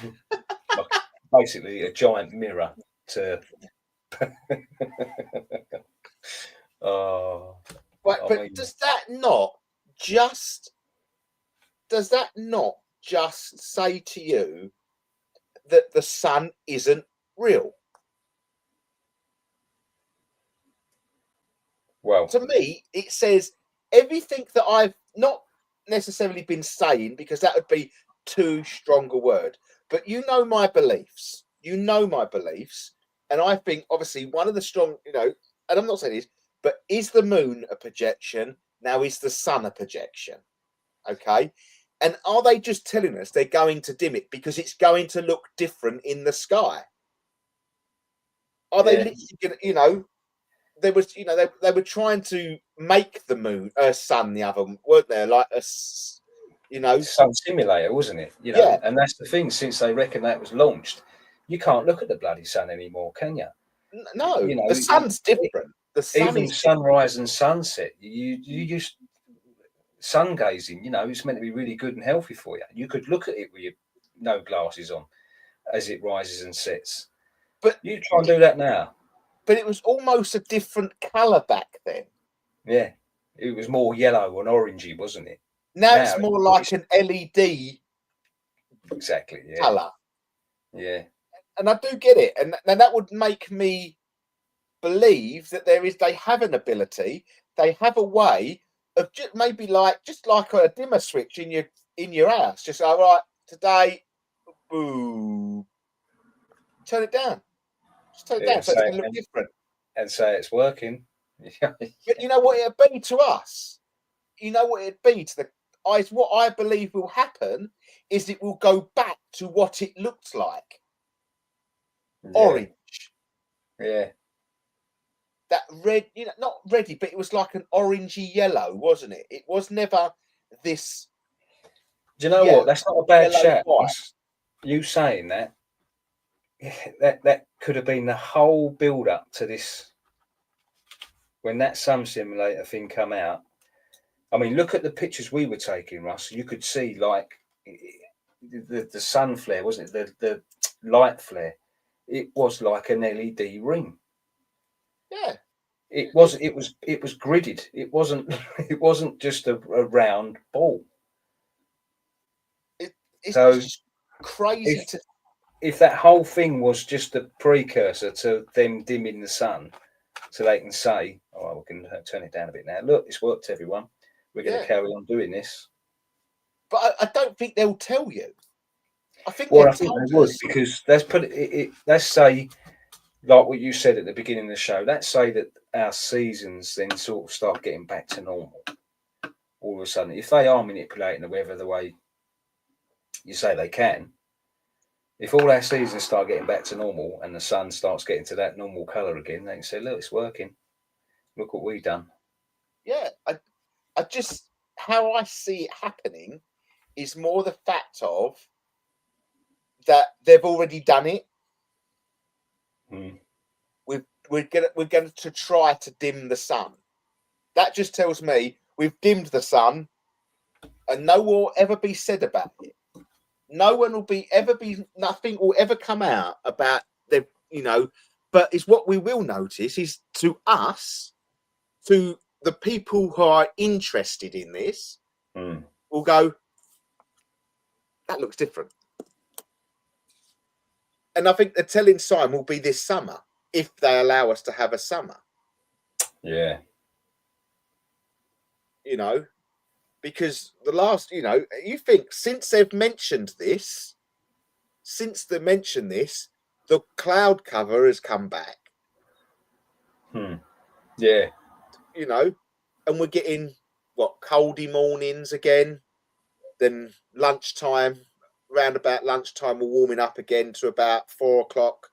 Like basically a giant mirror to... But does that not just say to you that the sun isn't real? Well, to me, it says everything that I've not necessarily been saying, because that would be too strong a word. But my beliefs. And I think, obviously, one of the strong, and I'm not saying this, but is the moon a projection? Now, is the sun a projection? Okay. And are they just telling us they're going to dim it because it's going to look different in the sky? Are they literally going to, there was, they were trying to make the sun the other, weren't there? Like a, sun simulator, wasn't it? Yeah. And that's the thing. Since they reckon that was launched, you can't look at the bloody sun anymore, can you? No, the sun's different. The sun even sunrise and sunset. You just sun gazing. It's meant to be really good and healthy for you. You could look at it with your no glasses on as it rises and sets. But you try and do that now. But it was almost a different colour back then. Yeah, it was more yellow and orangey, wasn't it? Now it's more like an LED exactly. Yeah, colour. yeah, And I do get it. And that would make me believe that they have an ability, they have a way of just maybe just like a dimmer switch in your house. Just all right, today, boo, turn it down. Just turn it yeah. down so it's going to look different. And say it's working. But you know what it'd be to us? You know what it'd be to the eyes? What I believe will happen is it will go back to what it looked like. Yeah, Orange. yeah. That red, not ready, but it was like an orangey yellow, wasn't it? It was never this. Do you know what? That's not a bad yellow shout. white. You saying that, that could have been the whole build up to this. When that Sun Simulator thing come out, I mean, look at the pictures we were taking, Russ. You could see like the sun flare, wasn't it? The light flare. It was like an LED ring. Yeah. It was gridded. It wasn't it wasn't just a round ball. It's So just crazy if that whole thing was just a precursor to them dimming the sun, so they can say, "Oh, we can turn it down a bit now. Look, it's worked, everyone. We're going to carry on doing this." But I don't think they'll tell you. I think Well, I think they would, because let's put it. Let's say, like what you said at the beginning of the show. Let's say that our seasons then sort of start getting back to normal. All of a sudden, if they are manipulating the weather the way you say they can, if all our seasons start getting back to normal and the sun starts getting to that normal colour again, they can say, "Look, it's working. Look what we've done." Yeah, I just how I see it happening is more the fact of that they've already done it. Mm. We're going to try to dim the sun. That just tells me we've dimmed the sun, and no more will ever be said about it. No one will nothing will ever come out about but it's what we will notice is to us, to the people who are interested in this, will go, that looks different. And I think the telling sign will be this summer, if they allow us to have a summer. Yeah. Because the last, you think since they've mentioned this, the cloud cover has come back. Yeah. And we're getting coldy mornings again. Then lunchtime, round about lunchtime, we're warming up again to about 4 o'clock.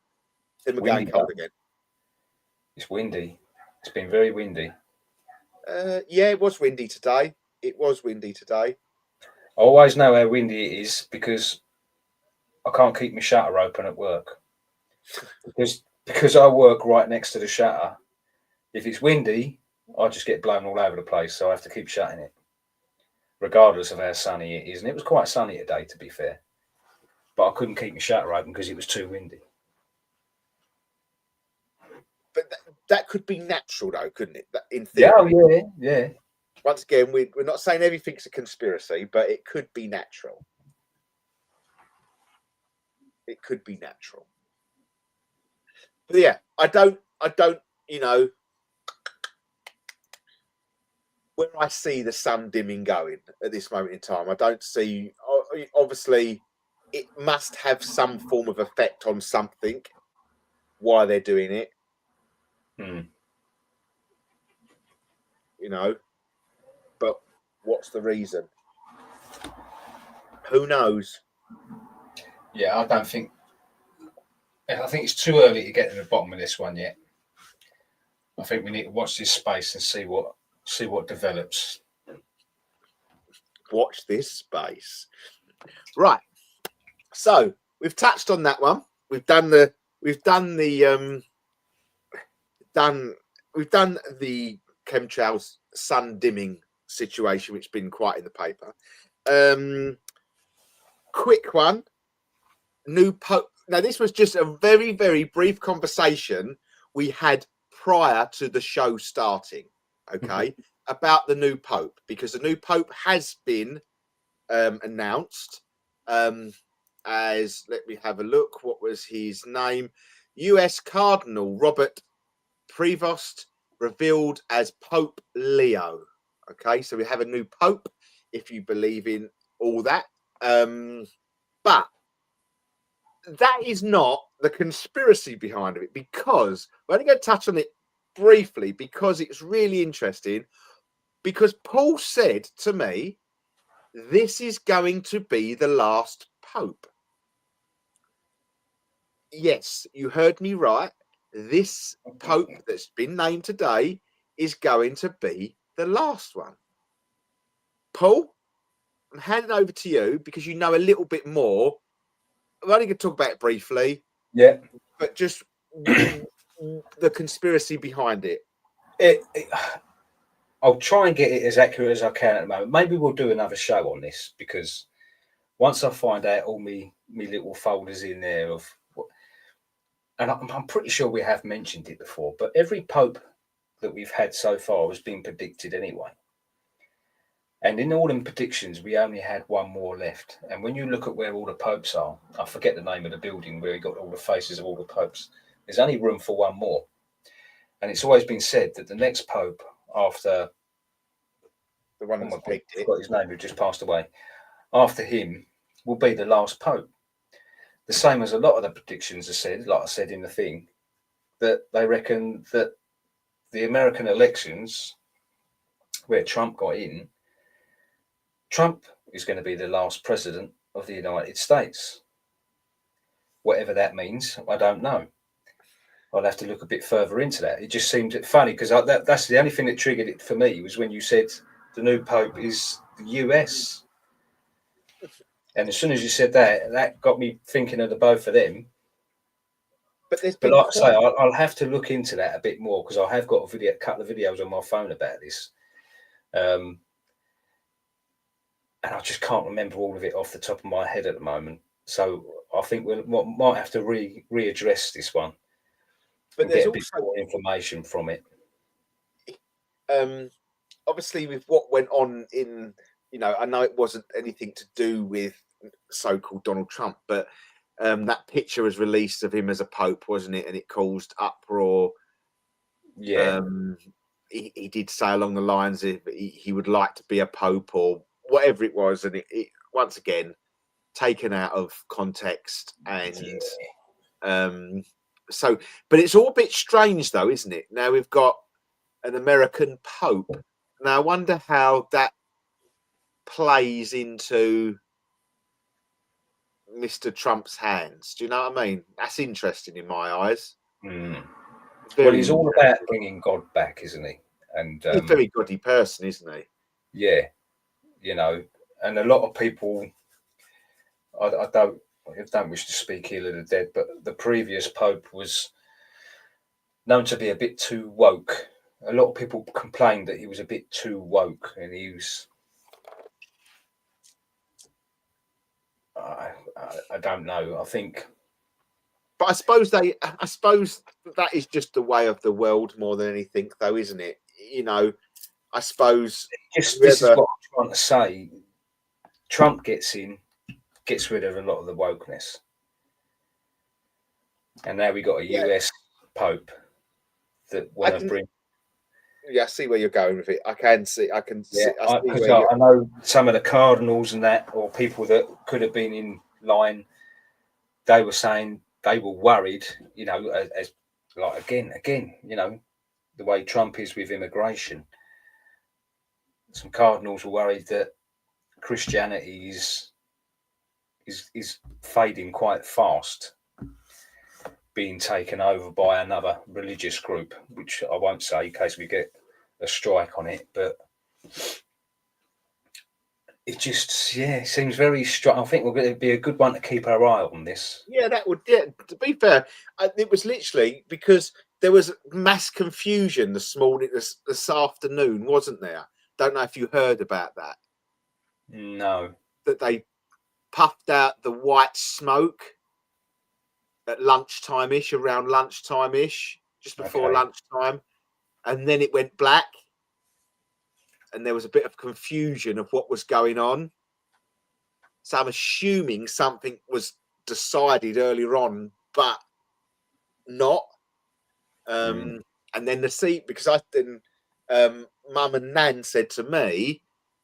Then we're going cold again. It's windy. It's been very windy. Yeah, it was windy today. I always know how windy it is because I can't keep my shutter open at work. because I work right next to the shutter. If it's windy, I just get blown all over the place, so I have to keep shutting it, regardless of how sunny it is. And it was quite sunny today, to be fair, but I couldn't keep my shutter open because it was too windy. But that could be natural, though, couldn't it? In theory. Yeah. Once again, we're not saying everything's a conspiracy, but it could be natural. It could be natural. But yeah, I don't, where I see the sun dimming going at this moment in time, I don't see, obviously, it must have some form of effect on something, why they're doing it. But what's the reason? Who knows? Yeah, I think it's too early to get to the bottom of this one yet. I think we need to watch this space and see what develops. Watch this space. Right. So we've touched on that one. We've done the chemtrails sun dimming situation, which has been quite in the paper. Quick one. New Pope. Now, this was just a very, very brief conversation we had prior to the show starting, okay, about the new Pope, because the new Pope has been announced. as, let me have a look, what was his name? US Cardinal Robert Prevost revealed as Pope Leo. Okay, so we have a new Pope, if you believe in all that. But that is not the conspiracy behind it, because we're only going to touch on it briefly because it's really interesting. Because Paul said to me, this is going to be the last Pope. Yes, you heard me right. This Pope that's been named today is going to be the last one. Paul, I'm handing over to you because you know a little bit more. I'm only going to talk about it briefly. Yeah. But just the conspiracy behind it. I'll try and get it as accurate as I can at the moment. Maybe we'll do another show on this, because once I find out all me little folders in there of, and I'm pretty sure we have mentioned it before, but every Pope that we've had so far has been predicted anyway. And in all them predictions, we only had one more left. And when you look at where all the popes are, I forget the name of the building where he got all the faces of all the popes. There's only room for one more. And it's always been said that the next pope after the one that's picked it, got his name, who just passed away, after him will be the last pope. The same as a lot of the predictions are said, like I said in the thing, that they reckon that the American elections, where Trump got in, Trump is going to be the last president of the United States. Whatever that means, I don't know. I'll have to look a bit further into that. It just seemed funny because that's the only thing that triggered it for me, was when you said the new Pope is the US. And as soon as you said that, that got me thinking of the both of them. But like I say, I'll have to look into that a bit more, because I have got a couple of videos on my phone about this. And I just can't remember all of it off the top of my head at the moment. So I think we might have to readdress this one. But there's also a bit more information from it. Obviously, with what went on in, I know it wasn't anything to do with so-called Donald Trump, but that picture was released of him as a pope, wasn't it? And it caused uproar. Yeah. He did say along the lines of he would like to be a pope or whatever it was, and it once again taken out of context. And so, but it's all a bit strange though, isn't it? Now we've got an American pope. Now I wonder how that plays into Mr. Trump's hands. Do you know what I mean? That's interesting in my eyes. Well, he's all about bringing God back, isn't he? And he's a very godly person, isn't he? Yeah, and a lot of people, I don't wish to speak ill of the dead, but the previous Pope was known to be a bit too woke. A lot of people complained that he was a bit too woke, and he was. I don't know. I think. But I suppose that is just the way of the world more than anything, though, isn't it? I suppose. This is what I'm trying to say. Trump gets rid of a lot of the wokeness, and now we got a US Pope that want to bring. Yeah, I see where you're going with it. I can see. I know some of the cardinals and that, or people that could have been in line. They were saying they were worried, as like again, the way Trump is with immigration. Some cardinals were worried that Christianity is fading quite fast, being taken over by another religious group, which I won't say in case we get a strike on it, but it just seems very strong. I think we're going to be a good one to keep our eye on this. Yeah, that would. Yeah, to be fair, it was literally because there was mass confusion this morning, this afternoon, wasn't there? Don't know if you heard about that. No. That they puffed out the white smoke at lunchtime-ish, around lunchtime-ish, just before lunchtime, and then it went black, and there was a bit of confusion of what was going on. So I'm assuming something was decided earlier on, but not. And then the seat, because Mum and Nan said to me,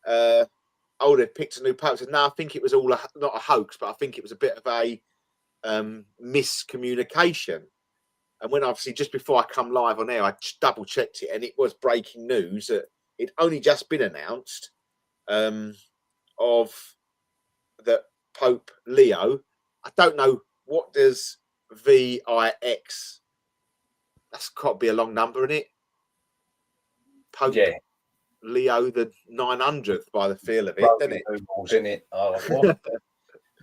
"Oh, they've picked a new pope." I said, "No, I think it was all not a hoax, but I think it was a bit of a miscommunication." And when obviously just before I come live on air, I double checked it, and it was breaking news that it'd only just been announced of that Pope Leo. I don't know what does VIX. That's got to be a long number, isn't it? Pope Leo the 900th, by the feel of it, doesn't it? Isn't it? You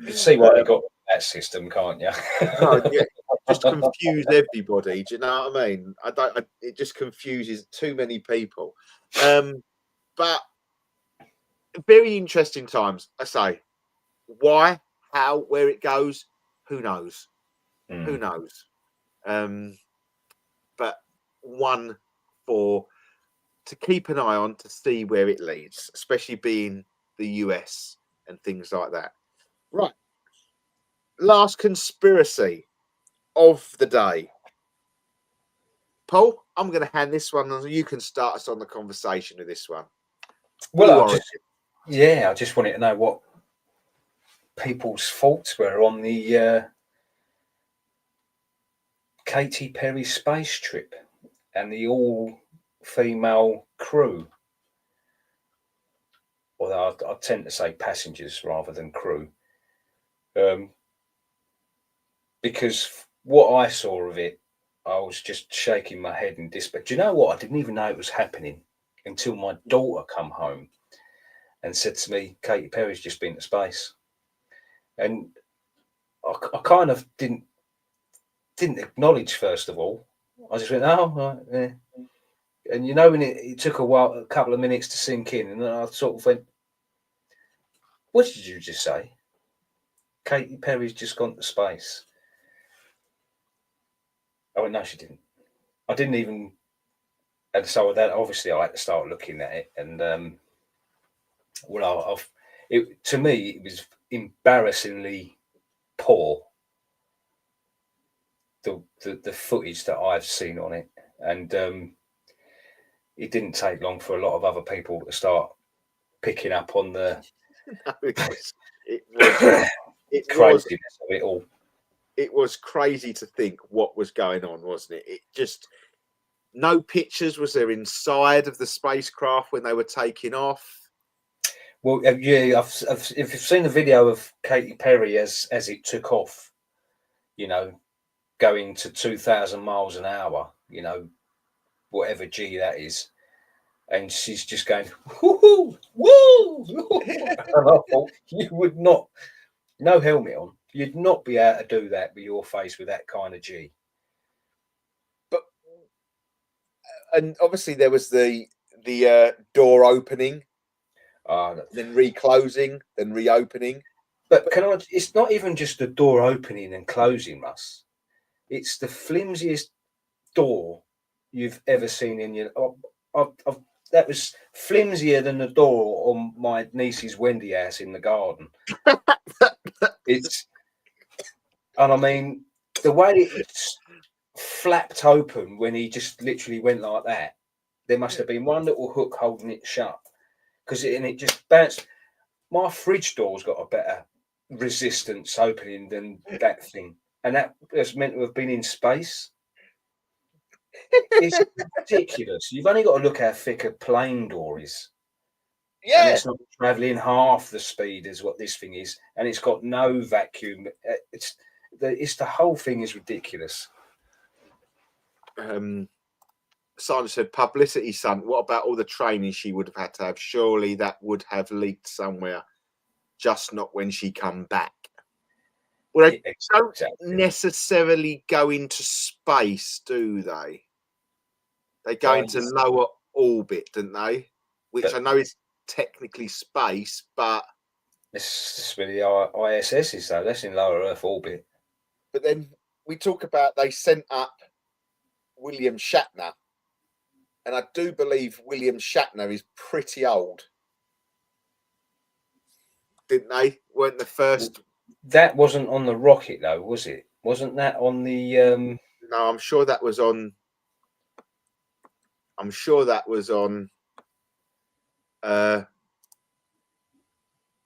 can see why they got that system, can't you? Oh, yeah, just confuse everybody. Do you know what I mean? It just confuses too many people. But very interesting times. I say, why, how, where it goes, who knows? Who knows? But one to keep an eye on to see where it leads, especially being the US and things like that. Right. Last conspiracy of the day. Paul, I'm going to hand this one on. You can start us on the conversation with this one. Well, I just wanted to know what people's thoughts were on the Katy Perry space trip and the all-female crew. Although I tend to say passengers rather than crew. Because what I saw of it, I was just shaking my head in disbelief. Do you know what? I didn't even know it was happening until my daughter come home and said to me, "Katy Perry's just been to space." And I kind of didn't acknowledge, first of all. I just went, "Oh, right, yeah." And you know, when it took a couple of minutes to sink in, and then I sort of went, "What did you just say? Katy Perry's just gone to space?" I went, "No, she didn't." I didn't even. And so that obviously I had to start looking at it, and to me it was embarrassingly poor. The footage that I've seen on it, and it didn't take long for a lot of other people to start picking up on the craziness of it all. It was crazy to think what was going on, wasn't it? It just, no pictures was there inside of the spacecraft when they were taking off. Well, yeah, if you've seen the video of Katy Perry as it took off, you know, going to 2,000 miles an hour, you know, whatever G that is, and she's just going, woo, woo. And I thought, you would not, no helmet on, you'd not be able to do that with your face with that kind of G. But and obviously there was the door opening, then reclosing, then reopening. But it's not even just the door opening and closing, Russ. It's the flimsiest door you've ever seen in your. That was flimsier than the door on my niece's Wendy house in the garden. And I mean, the way it's flapped open when he just literally went like that, there must have been one little hook holding it shut, because it just bounced. My fridge door's got a better resistance opening than that thing, and that was meant to have been in space. It's ridiculous. You've only got to look how thick a plane door is. Yeah, and it's not traveling half the speed as what this thing is, and it's got no vacuum. It's the whole thing is ridiculous. Simon said, "Publicity, son. What about all the training she would have had to have? Surely that would have leaked somewhere, just not when she come back." Well, they don't necessarily go into space, do they? They go into lower orbit, don't they? Which I know is technically space, but it's with the ISS, though. That's in lower Earth orbit. But then we talk about they sent up William Shatner, and I do believe William Shatner is pretty old. didn't they? Weren't the first? That wasn't on the rocket though, was it? Wasn't that on the? No, I'm sure that was on. I'm sure that was on.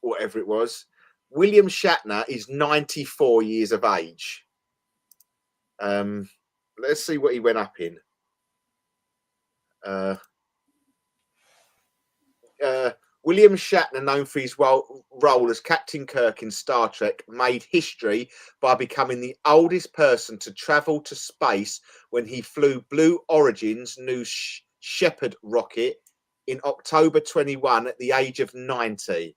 Whatever it was. William Shatner is 94 years of age. Let's see what he went up in. William Shatner, known for his role as Captain Kirk in Star Trek, made history by becoming the oldest person to travel to space when he flew Blue Origin's New Shepard rocket in October 21 at the age of 90.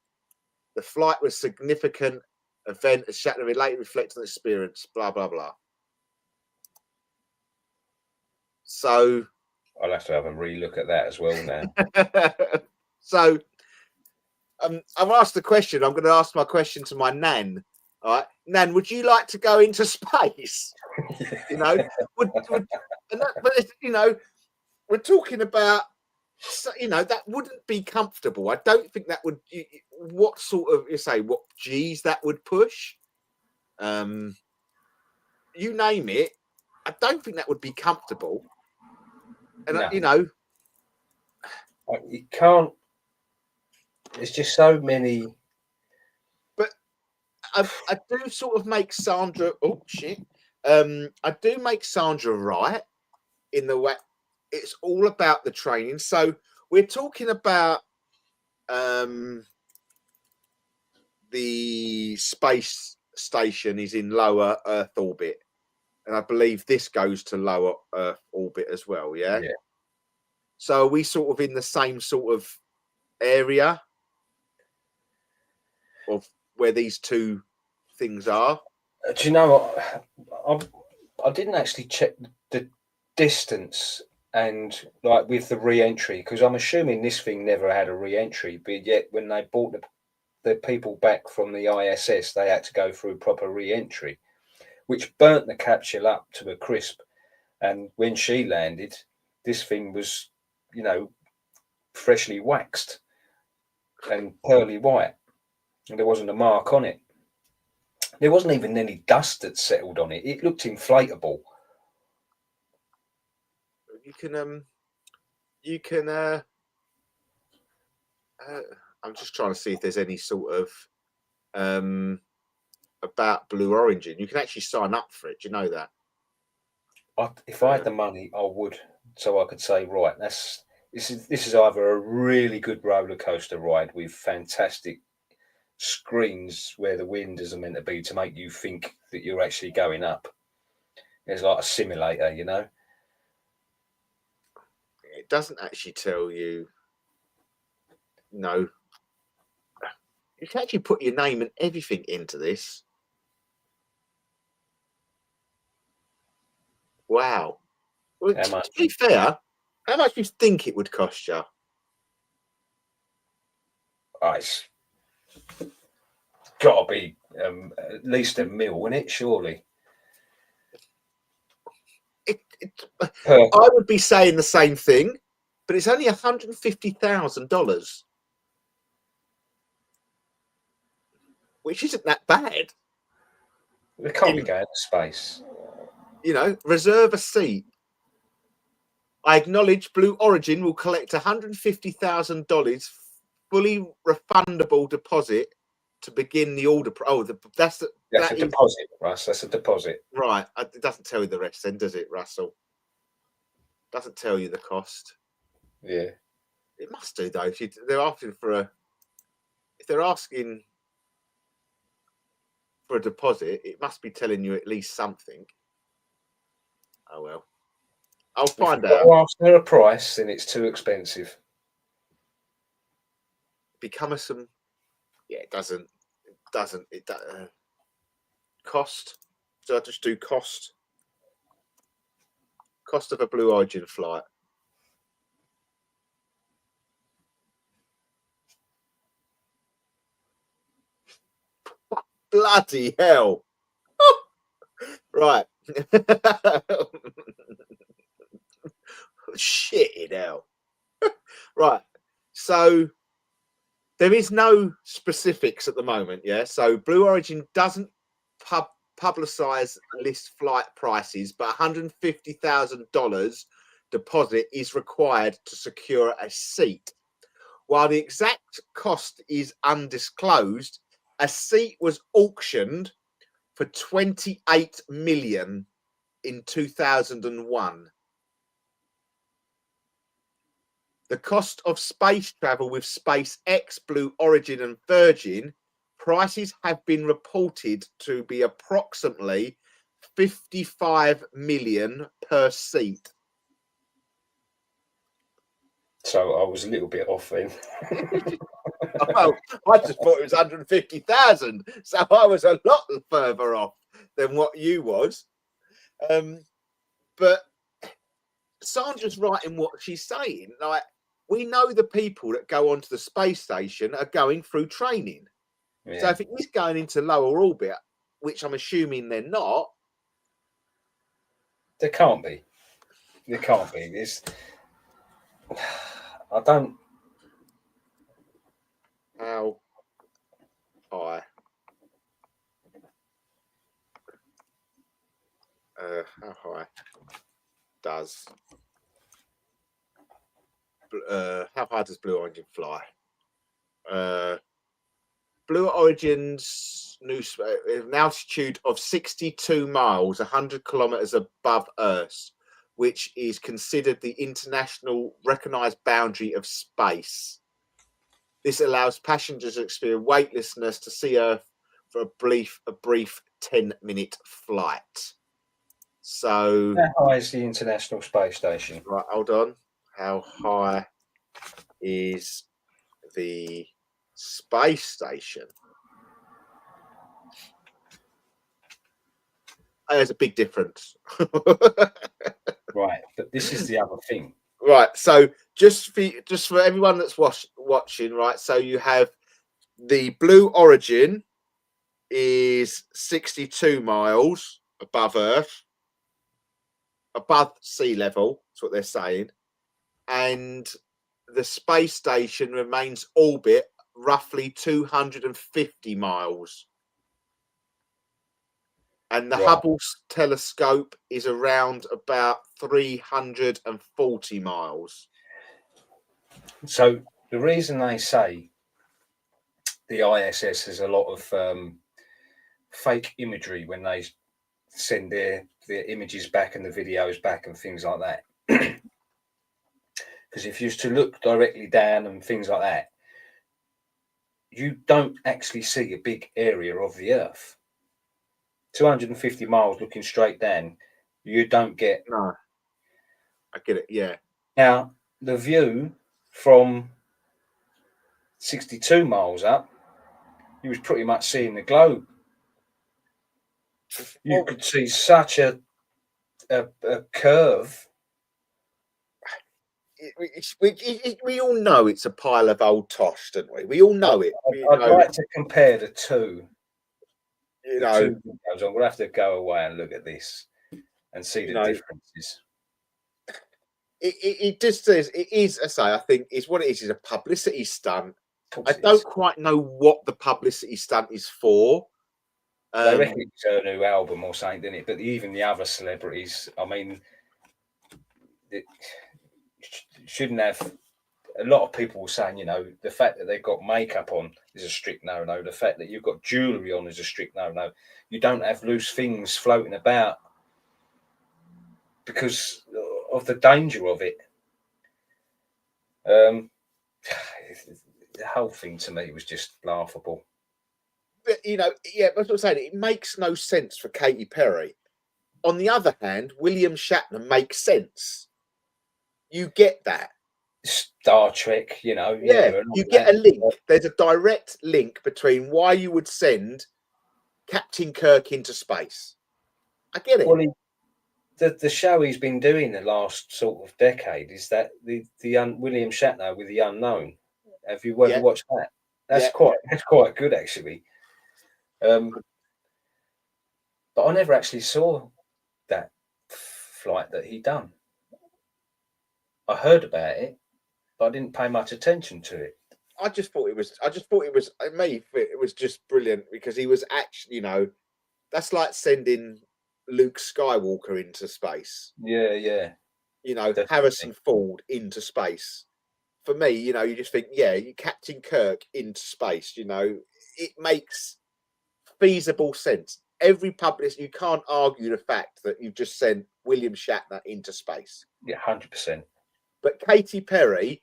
The flight was a significant event as Shatner later reflected on the experience, blah, blah, blah. So I'll have to have a relook at that as well now. So I've asked the question. I'm going to ask my question to my nan. All right, Nan, would you like to go into space? You know, but you know, we're talking about, you know, that wouldn't be comfortable. I don't think that would. What sort of, you say, what G's that would push? You name it. I don't think that would be comfortable. And No. you know, you can't. There's just so many. But I do sort of make Sandra. Oh shit! I do make Sandra right in the way it's all about the training. So we're talking about the space station is in lower Earth orbit, and I believe this goes to lower Earth orbit as well. Yeah. Yeah. So are we sort of in the same sort of area of where these two things are? Do you know what? I didn't actually check the distance and like with the re-entry, because I'm assuming this thing never had a re-entry, but yet when they brought the people back from the ISS, they had to go through proper re-entry, which burnt the capsule up to a crisp. And when she landed, this thing was, you know, freshly waxed and pearly white, and there wasn't a mark on it. There wasn't even any dust that settled on it. It looked inflatable. You can I'm just trying to see if there's any sort of about Blue Origin. You can actually sign up for it. Do you know that? If I had the money, I would, so I could say, right, this is either a really good roller coaster ride with fantastic screens where the windows are meant to be to make you think that you're actually going up. It's like a simulator, you know. It doesn't actually tell you. No, you can actually put your name and everything into this. Wow. Well, to be fair, how much do you think it would cost you? It's got to be at least $1 million, isn't it? Surely. I would be saying the same thing, but it's only $150,000, which isn't that bad. We can't be going to space. You know, reserve a seat. I acknowledge Blue Origin will collect $150,000 fully refundable deposit to begin the order. That's a deposit, Russ. That's a deposit. Right. It doesn't tell you the rest then, does it, Russell? Doesn't tell you the cost. Yeah. It must do, though. If they're asking for a deposit, it must be telling you at least something. Oh well, I'll find out. After a price, then it's too expensive. Become some. Yeah, it doesn't. Cost. So I just do cost. Cost of a Blue Origin flight. Bloody hell! Right. Shit, hell. Right. So there is no specifics at the moment. Yeah, so Blue Origin doesn't publicize list flight prices, but $150,000 deposit is required to secure a seat. While the exact cost is undisclosed, a seat was auctioned for 28 million in 2001. The cost of space travel with SpaceX, Blue Origin, and Virgin prices have been reported to be approximately 55 million per seat. So I was a little bit off then. Well, I just thought it was 150,000, so I was a lot further off than what you was. But Sandra's right in what she's saying. Like, we know the people that go onto the space station are going through training. Yeah. So if it is going into lower orbit, which I'm assuming they're not, There can't be. There can't be. There's. I don't. how high? How high does Blue Origin fly? Blue Origin's an altitude of 62 miles, 100 kilometers above Earth, which is considered the international recognized boundary of space. This allows passengers to experience weightlessness to see Earth for a brief 10-minute flight. So, How high is the International Space Station? right, hold on. How high is the space station? There's a big difference. Right, but this is the other thing. Right, so just for everyone that's watching, right? So you have the Blue Origin is 62 miles above Earth, above sea level. That's what they're saying, and the space station remains orbit roughly 250 miles. And the Right. Hubble telescope is around about 340 miles. So the reason they say the ISS has a lot of fake imagery when they send their images back and the videos back and things like that, because if you used to look directly down and things like that, you don't actually see a big area of the Earth. 250 miles looking straight down, you don't get. No, I get it. Yeah. Now, the view from 62 miles up, you was pretty much seeing the globe. You could see such a curve. We all know it's a pile of old tosh, don't we? We all know it. I'd like to compare the two. You the know, two videos. I'm gonna have to go away and look at this and see the differences. it just says it is. I say, I think it's what it is a publicity stunt. I It don't is. quite know what the publicity stunt is for. They reckon it's a new album or something, didn't it? But even the other celebrities, I mean, it shouldn't have. A lot of people were saying, you know, the fact that they've got makeup on is a strict no-no. The fact that you've got jewellery on is a strict no-no. You don't have loose things floating about because of the danger of it. The whole thing to me was just laughable. But, you know, yeah, that's what I'm saying. It makes no sense for Katy Perry. On the other hand, William Shatner makes sense. You get that. Star Trek, you know. Yeah, you get a link. There's a direct link between why you would send Captain Kirk into space. I get it. Well, the show he's been doing the last sort of decade is that the William Shatner with the Unknown. Have you ever watched that? That's quite good actually. But I never actually saw that flight that he done. I heard about it, but I didn't pay much attention to it. I just thought it was. It was just brilliant because he was actually, that's like sending Luke Skywalker into space. Yeah. Definitely. Harrison Ford into space. For me, you just think, yeah, you Captain Kirk into space. It makes feasible sense. Every publisher, you can't argue the fact that you've just sent William Shatner into space. Yeah, 100%. But Katy Perry,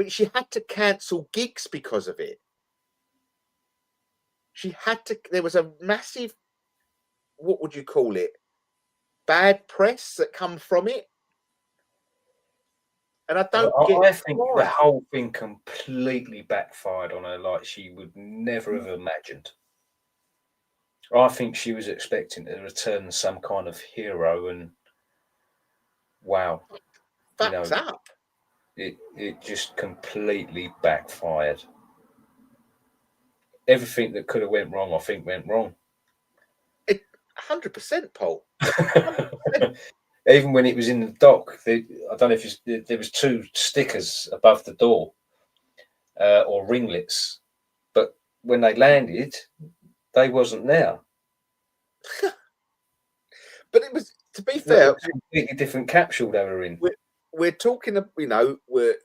she had to cancel gigs because of it. She had to. There was a massive, what would you call it? Bad press that come from it. And I think the whole thing completely backfired on her like she would never have imagined. I think she was expecting to return as some kind of hero, and wow, Fucked up. It just completely backfired. Everything that could have went wrong, I think, went wrong. 100%, Paul. 100%. Even when it was in the dock, I don't know if there was 2 stickers above the door or ringlets, but when they landed, they wasn't there. But it was, to be fair, a completely different capsule they were in. We're talking, we're not, we're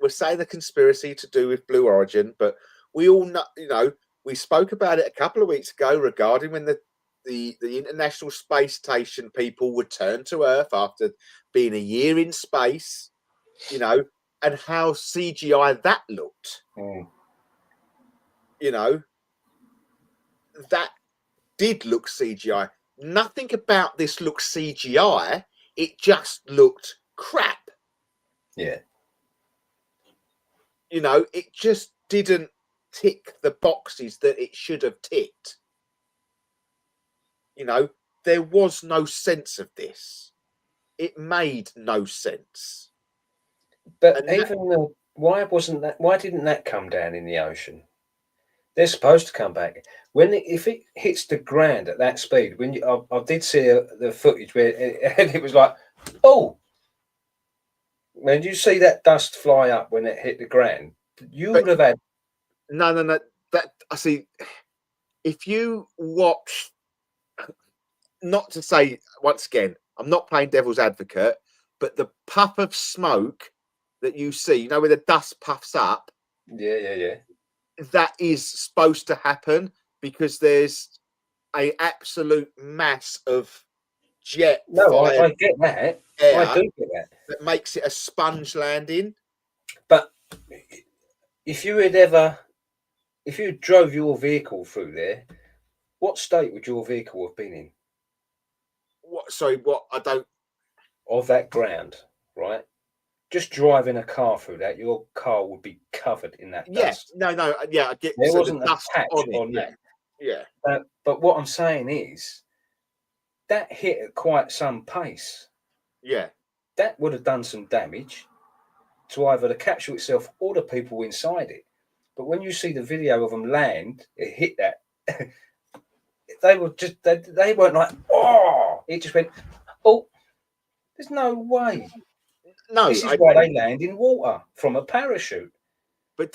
saying the conspiracy to do with Blue Origin, but we all know, we spoke about it a couple of weeks ago regarding when the International Space Station people returned to Earth after being a year in space, and how CGI that looked. That did look CGI. Nothing about this looked CGI. It just looked crap. Yeah. It just didn't tick the boxes that it should have ticked. There was no sense of this. It made no sense. But why didn't that come down in the ocean? They're supposed to come back. If it hits the ground at that speed, I did see the footage where it was like, oh, when you see that dust fly up when it hit the ground, would have had. No. That I see. If you watch, not to say once again, I'm not playing devil's advocate, but the puff of smoke that you see, where the dust puffs up. Yeah. That is supposed to happen because there's an absolute mass of jet. No, I get that. I do get that. That makes it a sponge landing. But if you drove your vehicle through there, what state would your vehicle have been in? What? Sorry, what? I don't. Of that ground, right? Just driving a car through that, your car would be covered in that dust. No, yeah, I get. There wasn't a patch on that. Yeah. But what I'm saying is, that hit at quite some pace. Yeah. That would have done some damage to either the capsule itself or the people inside it. But when you see the video of them land, it hit that. They weren't like, oh, it just went, oh, there's no way. No, this is why they land in water from a parachute. But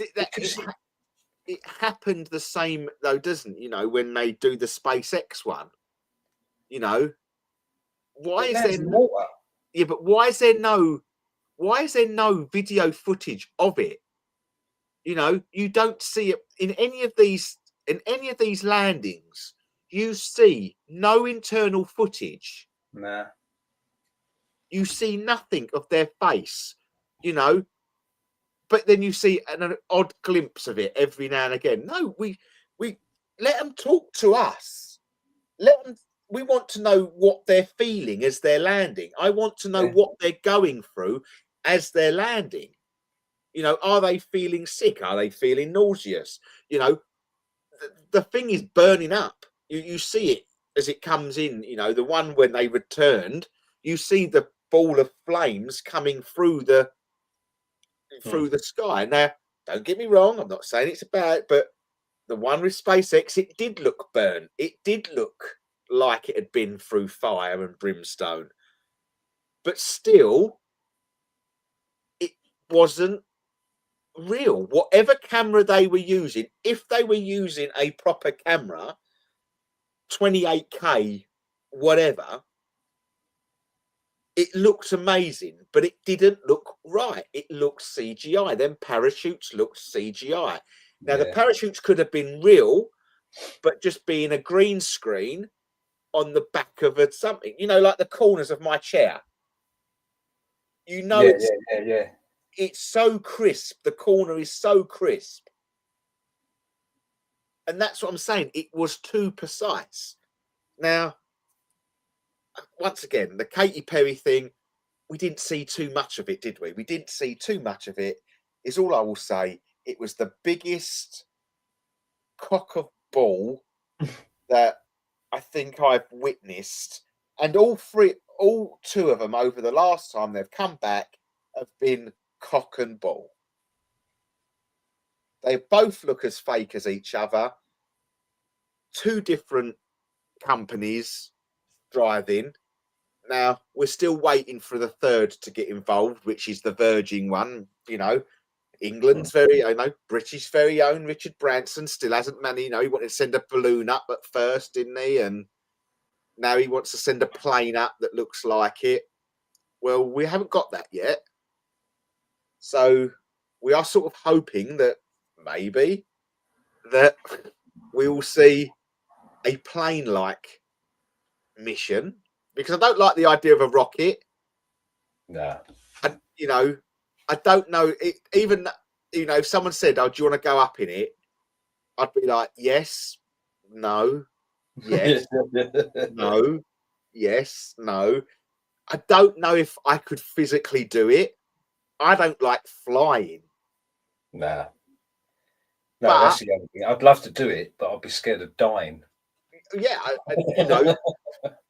it happened the same though, doesn't when they do the SpaceX one? Why is there water? Yeah, but why is there no video footage of it? You don't see it in any of these landings. You see no internal footage. Nah. You see nothing of their face, but then you see an odd glimpse of it every now and again. No, we let them talk to us. We want to know what they're feeling as they're landing. I want to know what they're going through as they're landing. Are they feeling sick? Are they feeling nauseous? The thing is burning up. You see it as it comes in. The one when they returned, you see the ball of flames coming through the sky. Now, don't get me wrong, I'm not saying it's bad, but the one with SpaceX, it did look burnt. It did look like it had been through fire and brimstone. But still, it wasn't real. Whatever camera they were using, if they were using a proper camera, 28K, whatever, it looked amazing, but it didn't look right. It looked CGI. Them parachutes looked CGI. Now, the parachutes could have been real, but just being a green screen on the back of something, like the corners of my chair. It's so crisp. The corner is so crisp. And that's what I'm saying. It was too precise. Now, once again, the Katy Perry thing, we didn't see too much of it, did we? We didn't see too much of it, is all I will say. It was the biggest cock of ball that I think I've witnessed. And all two of them over the last time they've come back have been cock and ball. They both look as fake as each other. Two different companies driving. Now, we're still waiting for the third to get involved, which is the Virgin one. England's British very own Richard Branson still hasn't managed. He wanted to send a balloon up at first, didn't he? And now he wants to send a plane up that looks like it. Well, we haven't got that yet. So we are sort of hoping that maybe that we will see a plane-like mission, because I don't like the idea of a rocket. No. And, I don't know. Even, if someone said, "Oh, do you want to go up in it?" I'd be like, yes, no, yes, no, yes, no. I don't know if I could physically do it. I don't like flying. Nah. No, that's the other thing. I'd love to do it, but I'd be scared of dying. Yeah,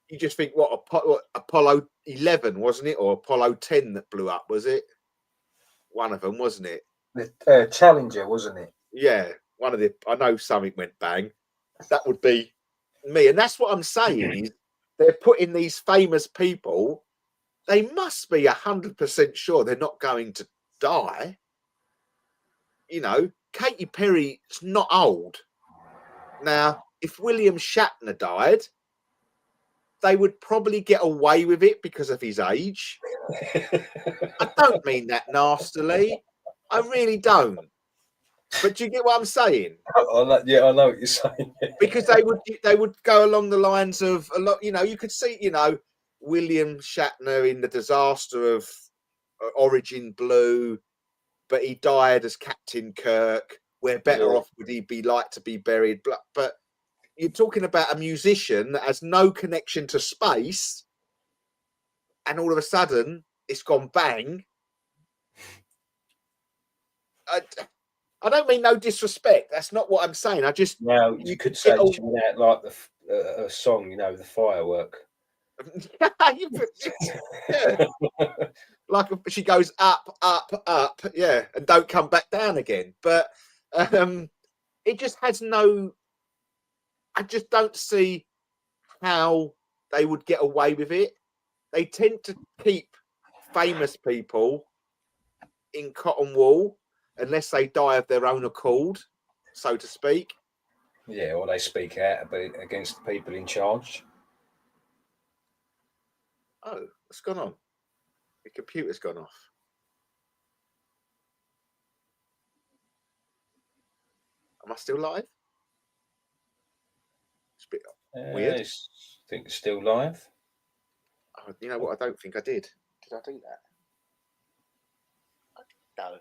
you just think, what Apollo 11, wasn't it? Or Apollo 10 that blew up, was it? One of them, wasn't it? The Challenger, wasn't it? Yeah, one of the. I know something went bang. That would be me, and that's what I'm saying. Is they're putting these famous people. They must be 100% sure they're not going to die. Katy Perry's not old. Now, if William Shatner died, they would probably get away with it because of his age. I don't mean that nastily. I really don't. But do you get what I'm saying? I know what you're saying. Because they would go along the lines of a lot. You could see, William Shatner in the disaster of Origin Blue, but he died as Captain Kirk. Where better off would he be like to be buried? But you're talking about a musician that has no connection to space, and all of a sudden it's gone bang. I don't mean no disrespect. That's not what I'm saying. I just you could say she went out like a song, the firework. Yeah. Like she goes up, yeah, and don't come back down again. But it just has no. I just don't see how they would get away with it. They tend to keep famous people in cotton wool unless they die of their own accord, so to speak. Yeah, or they speak out against the people in charge. Oh, what's gone on? The computer's gone off. Am I still live? It's a bit weird. I think it's still live. Oh, you know what? I don't think I did. Did I do that? No.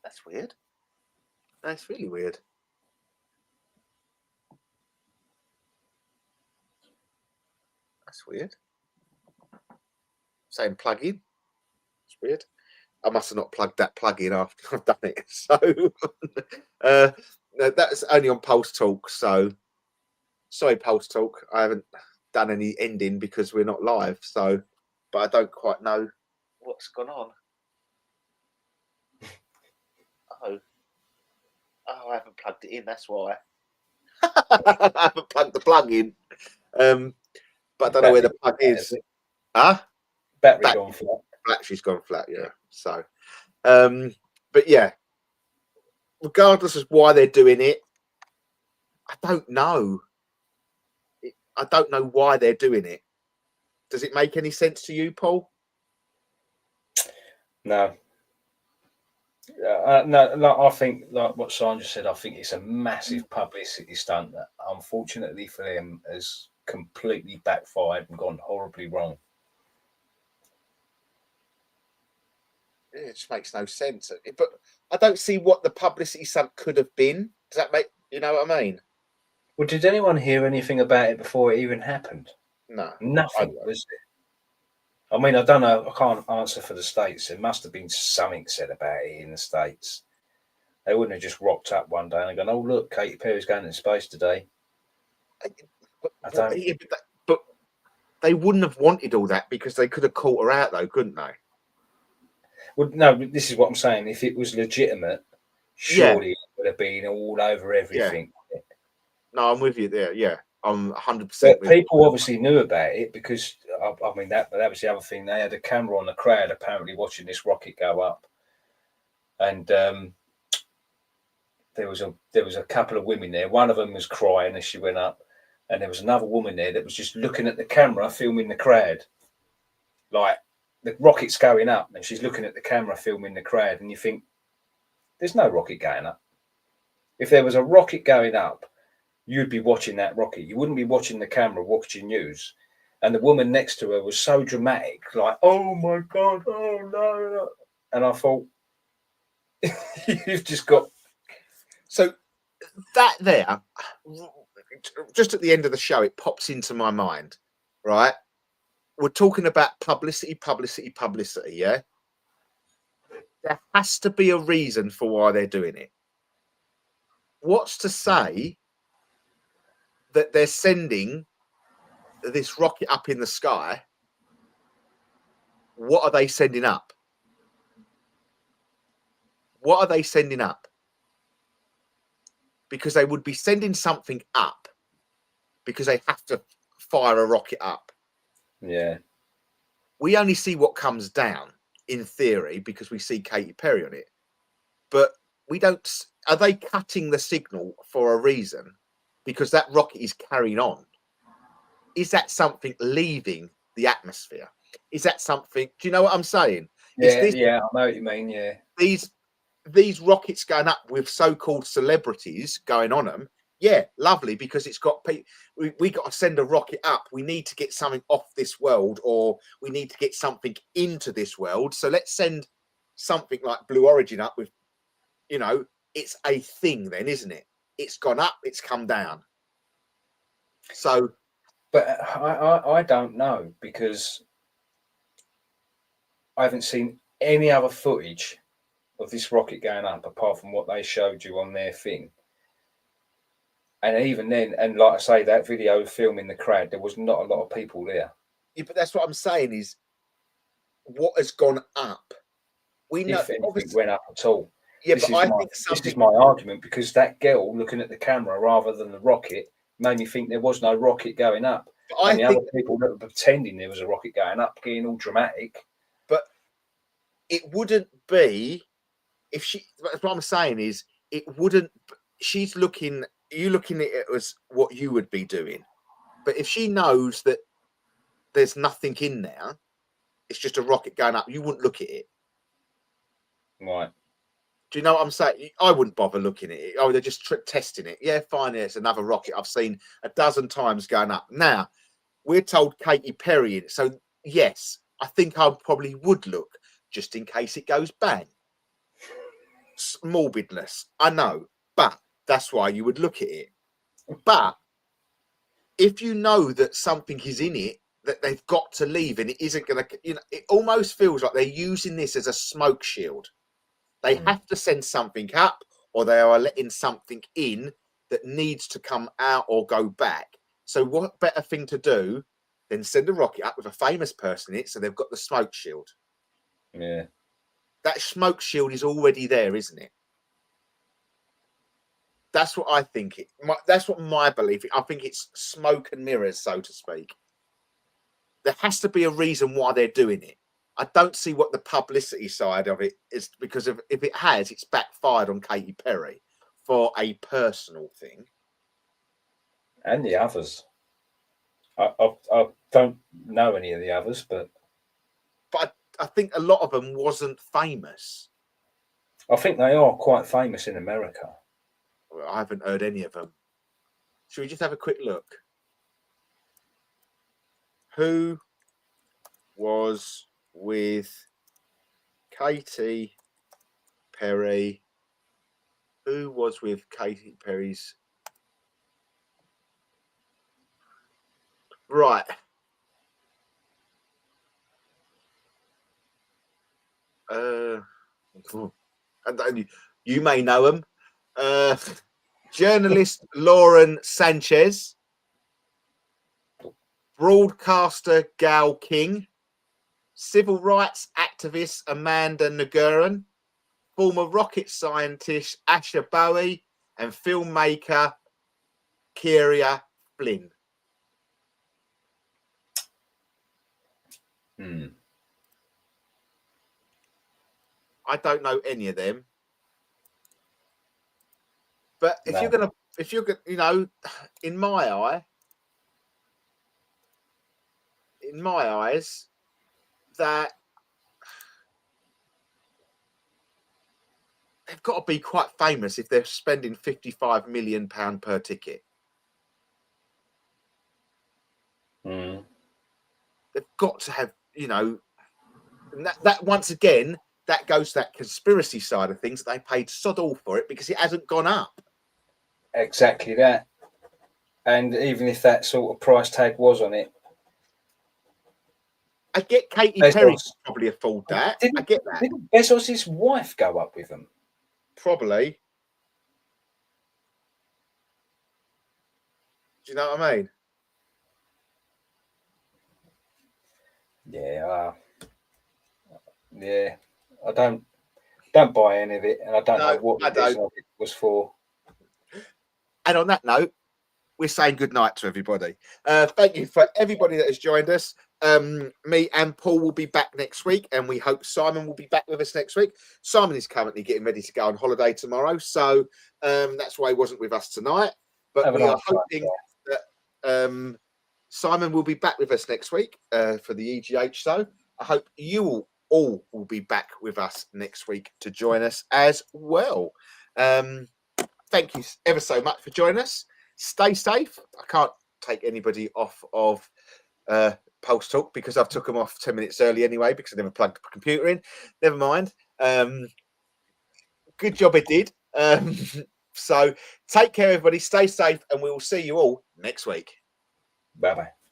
That's weird. That's really weird. That's weird. Saying plug in. It's weird. I must have not plugged that plug in after I've done it. So that's only on Pulse Talk. So sorry, Pulse Talk. I haven't done any ending because we're not live. So, but I don't quite know what's gone on. Oh, I haven't plugged it in. That's why. I haven't plugged the plug in. But I don't know where the plug is. Huh? Battery gone flat. Battery's gone flat, yeah. So, but yeah, regardless of why they're doing it, I don't know. I don't know why they're doing it. Does it make any sense to you, Paul? No. No, I think, like what Sandra said, I think it's a massive publicity stunt that, unfortunately for them, has completely backfired and gone horribly wrong. It just makes no sense. But I don't see what the publicity stunt could have been. Does that make, you know what I mean? Well, did anyone hear anything about it before it even happened? No. Nothing, was there? I mean, I don't know. I can't answer for the States. There must have been something said about it in the States. They wouldn't have just rocked up one day and gone, "Oh, look, Katy Perry's going into space today." But they wouldn't have wanted all that because they could have caught her out, though, couldn't they? Well, no, this is what I'm saying. If it was legitimate, surely it would have been all over everything. Yeah. No, I'm with you there. Yeah, I'm 100%. But people obviously knew about it because, I mean, that was the other thing. They had a camera on the crowd apparently watching this rocket go up, and there was a couple of women there. One of them was crying as she went up, and there was another woman there that was just looking at the camera, filming the crowd. Like, the rocket's going up, and she's looking at the camera, filming the crowd, and you think, there's no rocket going up. If there was a rocket going up, you'd be watching that rocket. You wouldn't be watching the camera, watching news. And the woman next to her was so dramatic, like, "Oh my God, oh no." And I thought, you've just got... So that there, just at the end of the show, it pops into my mind, right? We're talking about publicity, yeah? There has to be a reason for why they're doing it. What's to say that they're sending this rocket up in the sky? What are they sending up? What are they sending up? Because they would be sending something up because they have to fire a rocket up. Yeah. We only see what comes down in theory because we see Katy Perry on it. But we don't... Are they cutting the signal for a reason? Because that rocket is carrying on. Is that something leaving the atmosphere? Is that something... Do you know what I'm saying? Yeah, I know what you mean, yeah. These rockets going up with so-called celebrities going on them, yeah, lovely, because it's got people. We got to send a rocket up. We need to get something off this world, or we need to get something into this world. So let's send something like Blue Origin up with, you know, it's a thing then, isn't it? It's gone up, it's come down. So, but I don't know, because I haven't seen any other footage of this rocket going up apart from what they showed you on their thing. And even then, and like I say, that video of filming the crowd, there was not a lot of people there. Yeah, but that's what I'm saying is what has gone up. We know if anything went up at all. Yeah, but I think this is my argument, because that girl looking at the camera rather than the rocket made me think there was no rocket going up. And the other people that were pretending there was a rocket going up, getting all dramatic. But it wouldn't be if she. What I'm saying is, it wouldn't. She's looking. You looking at it as what you would be doing. But if she knows that there's nothing in there, it's just a rocket going up, you wouldn't look at it. Right. Do you know what I'm saying? I wouldn't bother looking at it. Oh, they're just testing it. Yeah, fine. It's another rocket I've seen a dozen times going up. Now, we're told Katy Perry in it. So, yes, I think I probably would look just in case it goes bang. Morbidness, I know. But that's why you would look at it. But if you know that something is in it that they've got to leave and it isn't going to, you know, it almost feels like they're using this as a smoke shield. They have to send something up, or they are letting something in that needs to come out or go back. So what better thing to do than send a rocket up with a famous person in it so they've got the smoke shield? Yeah. That smoke shield is already there, isn't it? That's what I think. That's what my belief is. I think it's smoke and mirrors, so to speak. There has to be a reason why they're doing it. I don't see what the publicity side of it is, because if it has, it's backfired on Katy Perry for a personal thing. And the others. I don't know any of the others, but I think a lot of them wasn't famous. I think they are quite famous in America. I haven't heard any of them. Should we just have a quick look? Who was with Katy Perry? Who was with Katy Perry's? Right. And you may know him. Journalist Lauren Sanchez, broadcaster Gal King, civil rights activist Amanda Nguyen, former rocket scientist Asher Bowie, and filmmaker Kyria Flynn. I don't know any of them. But if you're gonna, you know, in my eyes, that they've got to be quite famous if they're spending £55 million per ticket. They've got to have, you know, and that once again, that goes to that conspiracy side of things. They paid sod all for it because it hasn't gone up. Exactly that. And even if that sort of price tag was on it, I get Katy Perry could probably afford that. I get that. Didn't Bezos' wife go up with them? Probably. Do you know what I mean? Yeah. Yeah. I don't buy any of it, and I don't know what the reason of it was for. And on that note, we're saying good night to everybody. Thank you for everybody that has joined us. Me and Paul will be back next week, and we hope Simon will be back with us next week. Simon is currently getting ready to go on holiday tomorrow, so that's why he wasn't with us tonight. But we are hoping that Simon will be back with us next week for the EGH show. I hope you all will be back with us next week to join us as well. Thank you ever so much for joining us. Stay safe. I can't take anybody off of Pulse Talk because I've took them off 10 minutes early anyway because I never plugged the computer in. Never mind. Good job it did. So take care, everybody. Stay safe, and we will see you all next week. Bye-bye.